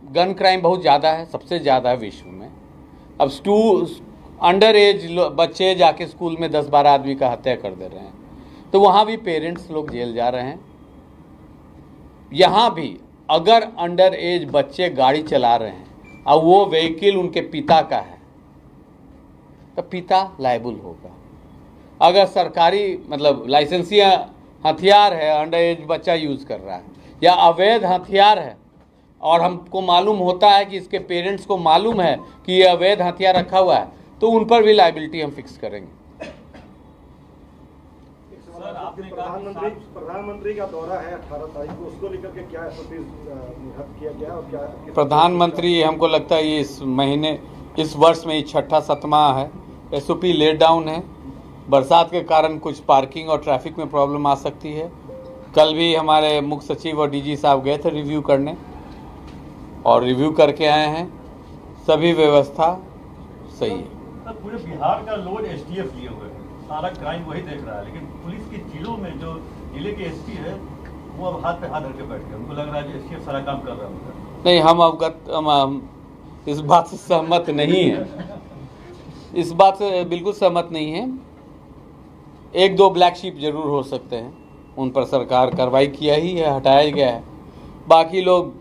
गन क्राइम बहुत ज़्यादा है, सबसे ज़्यादा है विश्व में। अब अंडर एज बच्चे जाके स्कूल में 10-12 आदमी का हत्या कर दे रहे हैं, तो वहाँ भी पेरेंट्स लोग जेल जा रहे हैं। यहाँ भी अगर अंडर एज बच्चे गाड़ी चला रहे हैं और वो व्हीकल उनके पिता का है, तो पिता लायबल होगा। अगर सरकारी मतलब लाइसेंसी हथियार है, अंडर एज बच्चा यूज़ कर रहा है, या अवैध हथियार है और हमको मालूम होता है कि इसके पेरेंट्स को मालूम है कि ये अवैध हथियार रखा हुआ है, तो उन पर भी लायबिलिटी हम फिक्स करेंगे। प्रधानमंत्री का दौरा है 18 तारीख को, उसको लेकर के क्या किया गया और क्या प्रधानमंत्री, हमको लगता है ये इस महीने, इस वर्ष में 6ठा-7वां है। एसओपी लेट डाउन है। बरसात के कारण कुछ पार्किंग और ट्रैफिक में प्रॉब्लम आ सकती है। कल भी हमारे मुख्य सचिव और डीजी साहब गए थे रिव्यू करने और रिव्यू करके आए हैं, सभी व्यवस्था सही है। पूरे बिहार का लोड एसटीएफ लिए हुए है, सारा क्राइम वही देख रहा है, लेकिन पुलिस के जिलों में जो जिले के एसपी है वो अब हाथ पे हाथ धर के बैठ गए, उनको लग रहा है कि एसटीएफ सारा काम कर रहा है। नहीं, हम इस बात से सहमत नहीं है, इस बात से बिल्कुल सहमत नहीं है। 1-2 ब्लैक शीप जरूर हो सकते हैं, उन पर सरकार कार्रवाई किया ही है, हटाया गया है। बाकी लोग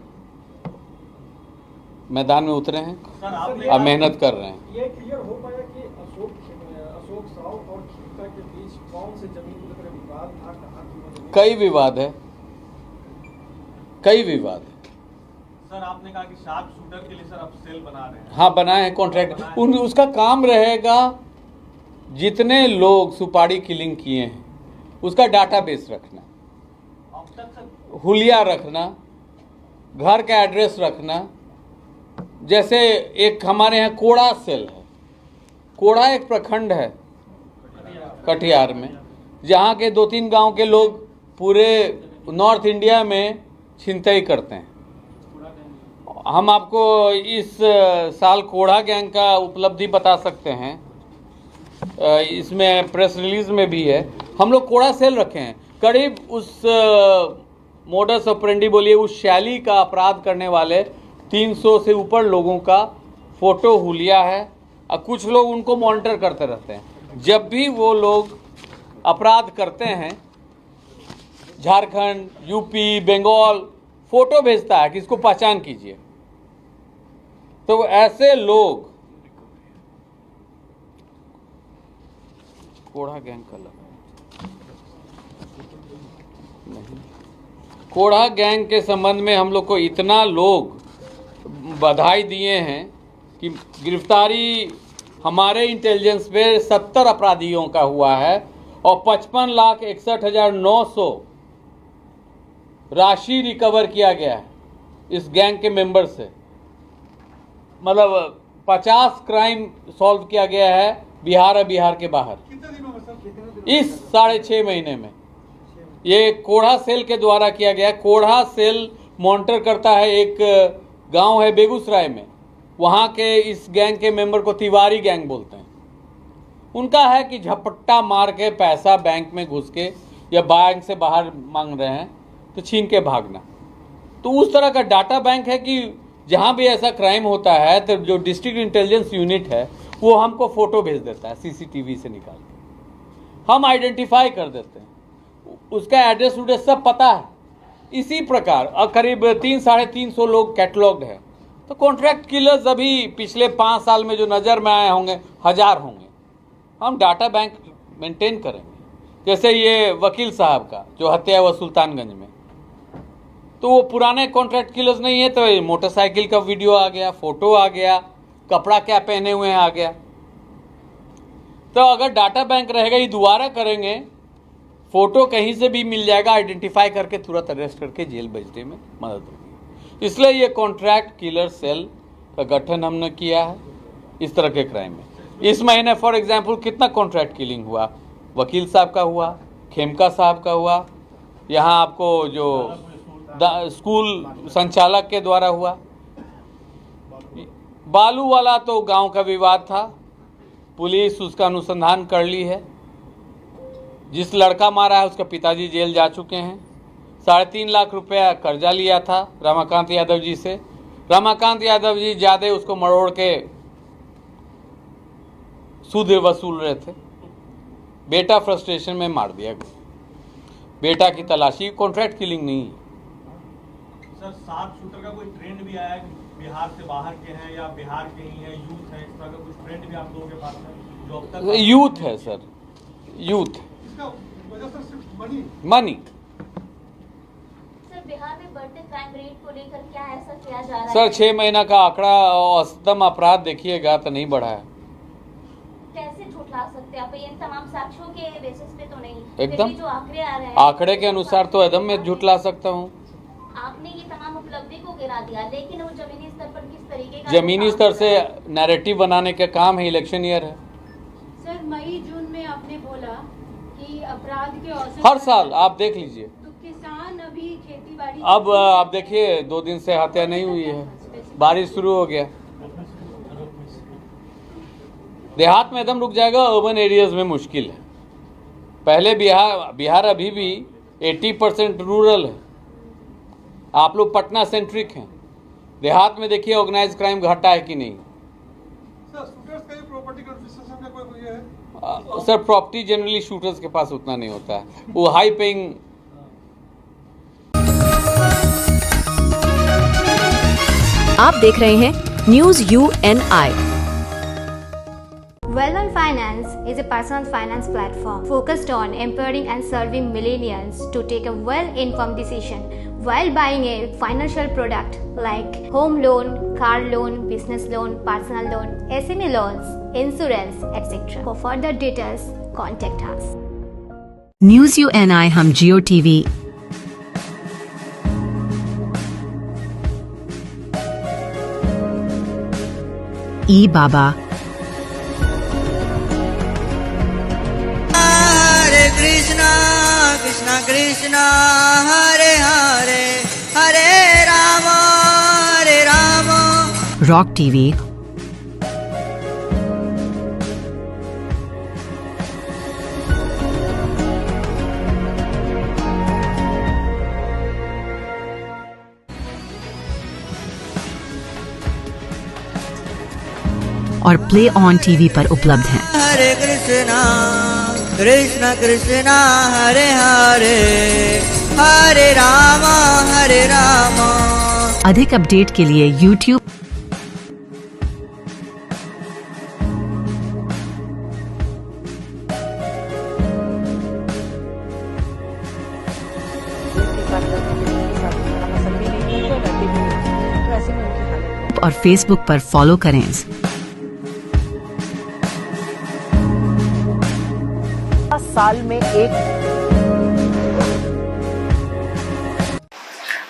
मैदान में उतरे हैं और मेहनत कर रहे हैं। ये क्लियर हो पाया कि अशोक साव और खीता के बीच कौन से जमीन को लेकर विवाद था, कहाँ की? कई विवाद है, कई विवाद है। सर आपने कहा कि शार्प शूटर के लिए सर आप सेल बना रहे हैं। हाँ, बनाए हैं कॉन्ट्रैक्ट। उसका काम रहेगा जितने लोग सुपारी किलिंग किए हैं उसका डाटाबेस रखना, हुलिया रखना, घर का एड्रेस रखना। जैसे एक हमारे यहाँ कोड़ा सेल है, कोड़ा एक प्रखंड है कटिहार में, जहाँ के 2-3 गांव के लोग पूरे नॉर्थ इंडिया में छिनतई करते हैं। हम आपको इस साल कोड़ा गैंग का उपलब्धि बता सकते हैं, इसमें प्रेस रिलीज में भी है। हम लोग कोड़ा सेल रखे हैं, करीब उस मोडस ऑपरेंडी बोलिए उस शैली का अपराध करने वाले 300 से ऊपर लोगों का फोटो हुलिया है और कुछ लोग उनको मॉनिटर करते रहते हैं। जब भी वो लोग अपराध करते हैं, झारखंड, यूपी, बंगाल फोटो भेजता है कि इसको पहचान कीजिए, तो ऐसे लोग कोढ़ा गैंग का नहीं, कोढ़ा गैंग के संबंध में हम लोग को इतना लोग बधाई दिए हैं कि गिरफ्तारी हमारे इंटेलिजेंस पे 70 अपराधियों का हुआ है और 55,61,900 राशि रिकवर किया गया है इस गैंग के मेंबर से। मतलब 50 क्राइम सॉल्व किया गया है बिहार और बिहार के बाहर इस 6.5 महीने में। ये कोढ़ा सेल के द्वारा किया गया। कोढ़ा सेल मॉनिटर करता है, एक गांव है बेगूसराय में, वहाँ के इस गैंग के मेंबर को तिवारी गैंग बोलते हैं। उनका है कि झपट्टा मार के पैसा बैंक में घुस के या बैंक से बाहर मांग रहे हैं तो छीन के भागना। तो उस तरह का डाटा बैंक है कि जहाँ भी ऐसा क्राइम होता है तो जो डिस्ट्रिक्ट इंटेलिजेंस यूनिट है वो हमको फोटो भेज देता है सीसीटीवी से निकाल के, हम आइडेंटिफाई कर देते हैं, उसका एड्रेस उड्रेस सब पता है। इसी प्रकार करीब 300-350 लोग कैटलॉग्ड है। तो कॉन्ट्रैक्ट किलर्स अभी पिछले 5 साल में जो नज़र में आए होंगे 1000 होंगे। हम डाटा बैंक मेंटेन करेंगे। जैसे ये वकील साहब का जो हत्या हुआ सुल्तानगंज में, तो वो पुराने कॉन्ट्रैक्ट किलर्स नहीं है, तो मोटरसाइकिल का वीडियो आ गया, फोटो आ गया, कपड़ा क्या पहने हुए हैं आ गया। तो अगर डाटा बैंक रहेगा ये दोबारा करेंगे, फोटो कहीं से भी मिल जाएगा, आइडेंटिफाई करके तुरंत अरेस्ट करके जेल भेजने में मदद होगी। इसलिए ये कॉन्ट्रैक्ट किलर सेल का गठन हमने किया है इस तरह के क्राइम में। इस महीने फॉर एग्जांपल कितना कॉन्ट्रैक्ट किलिंग हुआ, वकील साहब का हुआ, खेमका साहब का हुआ, यहाँ आपको जो स्कूल संचालक के द्वारा हुआ। बालू वाला तो गांव का विवाद था, पुलिस उसका अनुसंधान कर ली है। जिस लड़का मारा है उसका पिताजी जेल जा चुके हैं। 3.5 लाख रुपया कर्जा लिया था रमाकांत यादव जी से। रमाकांत यादव जी ज्यादा उसको मरोड़ के सूद वसूल रहे थे। बेटा फ्रस्ट्रेशन में मार दिया गया। बेटा की तलाशी, कॉन्ट्रैक्ट किलिंग नहीं है। सर, 7 शूटर का कोई ट्रेंड भी आया है? बिहार से बाहर के हैं या बिहार के ही हैं, यूथ है, इस तरह का कुछ ट्रेंड भी आप लोगों के पास है जो अब तक? यूथ है सर, यूथ। इसका वजह सर सिर्फ मनी। सर, बिहार में बढ़ते क्राइम रेट को लेकर क्या ऐसा किया जा रहा है? सर 6 महीना का आंकड़ा औसतम अपराध देखिएगा तो नहीं बढ़ा है। कैसे झुठला सकते हैं आप? इन तमाम साक्ष्यों के बेसिस पे तो नहीं, एकदम जो आंकड़े आ रहे हैं आंकड़े के अनुसार तो एकदम मैं झुठला सकता हूँ। आपने ये तमाम उपलब्धि को गिरा दिया, लेकिन वो जमीनी स्तर पर किस तरीके का जमीनी स्तर से नैरेटिव बनाने का काम है। इलेक्शन ईयर है सर। मई जून में आपने बोला कि अपराध के औसत हर साल आप देख लीजिए। तो किसान अभी खेती बाड़ी अब आप देखिए 2 दिन से हत्या नहीं हुई है, बारिश शुरू हो गया। देहात में एकदम रुक जाएगा, अर्बन एरियाज में मुश्किल है। पहले बिहार अभी भी 80% रूरल है। आप लोग पटना सेंट्रिक हैं। देहात में देखिए ऑर्गेनाइज क्राइम घटा है कि नहीं। सर, शूटर्स का प्रॉपर्टी कन्फिस्केशन का कोई है? सर प्रॉपर्टी जनरली शूटर्स के पास उतना नहीं होता है, वो हाई पेइंग। आप देख रहे हैं news UNI। Well-Known Finance is a personal finance platform focused on empowering and serving millennials to take a well-informed decision while buying a financial product like home loan, car loan, business loan, personal loan, SME loans, insurance, etc. For further details, contact us. News UNI हम जियो TV ई बाबा Krishna Krishna Hare Hare Hare Ram rock TV और play on TV पर उपलब्ध हैं। हरे कृष्णा कृष्णा कृष्णा हरे हरे हरे राम हरे राम। अधिक update के लिए YouTube और Facebook पर फॉलो करें। साल में एक।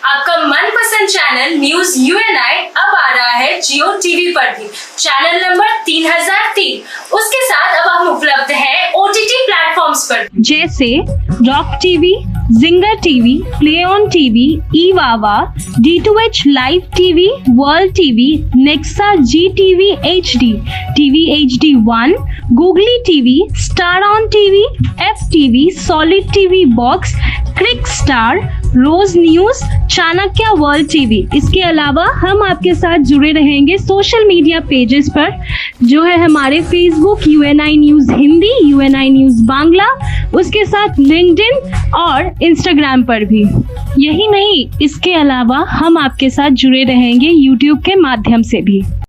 आपका मनपसंद चैनल न्यूज यूएनआई अब आ रहा है जियो टीवी पर भी। Channel number 3003। उसके साथ अब हम उपलब्ध हैं ओटीटी प्लेटफॉर्म्स पर, जैसे rock TV, zinger TV, play on TV, ईवावा, D2H live TV, world TV, nexa G TV HD, TV HD1, googly TV, star on TV, FTV, solid TV box, crick star, rose news, Chanakya world TV. इसके अलावा हम आपके साथ जुड़े रहेंगे social media pages पर, जो है हमारे Facebook UNI news Hindi, UNI news Bangla, उसके साथ लिंक्डइन और इंस्टाग्राम पर भी। यही नहीं, इसके अलावा हम आपके साथ जुड़े रहेंगे यूट्यूब के माध्यम से भी।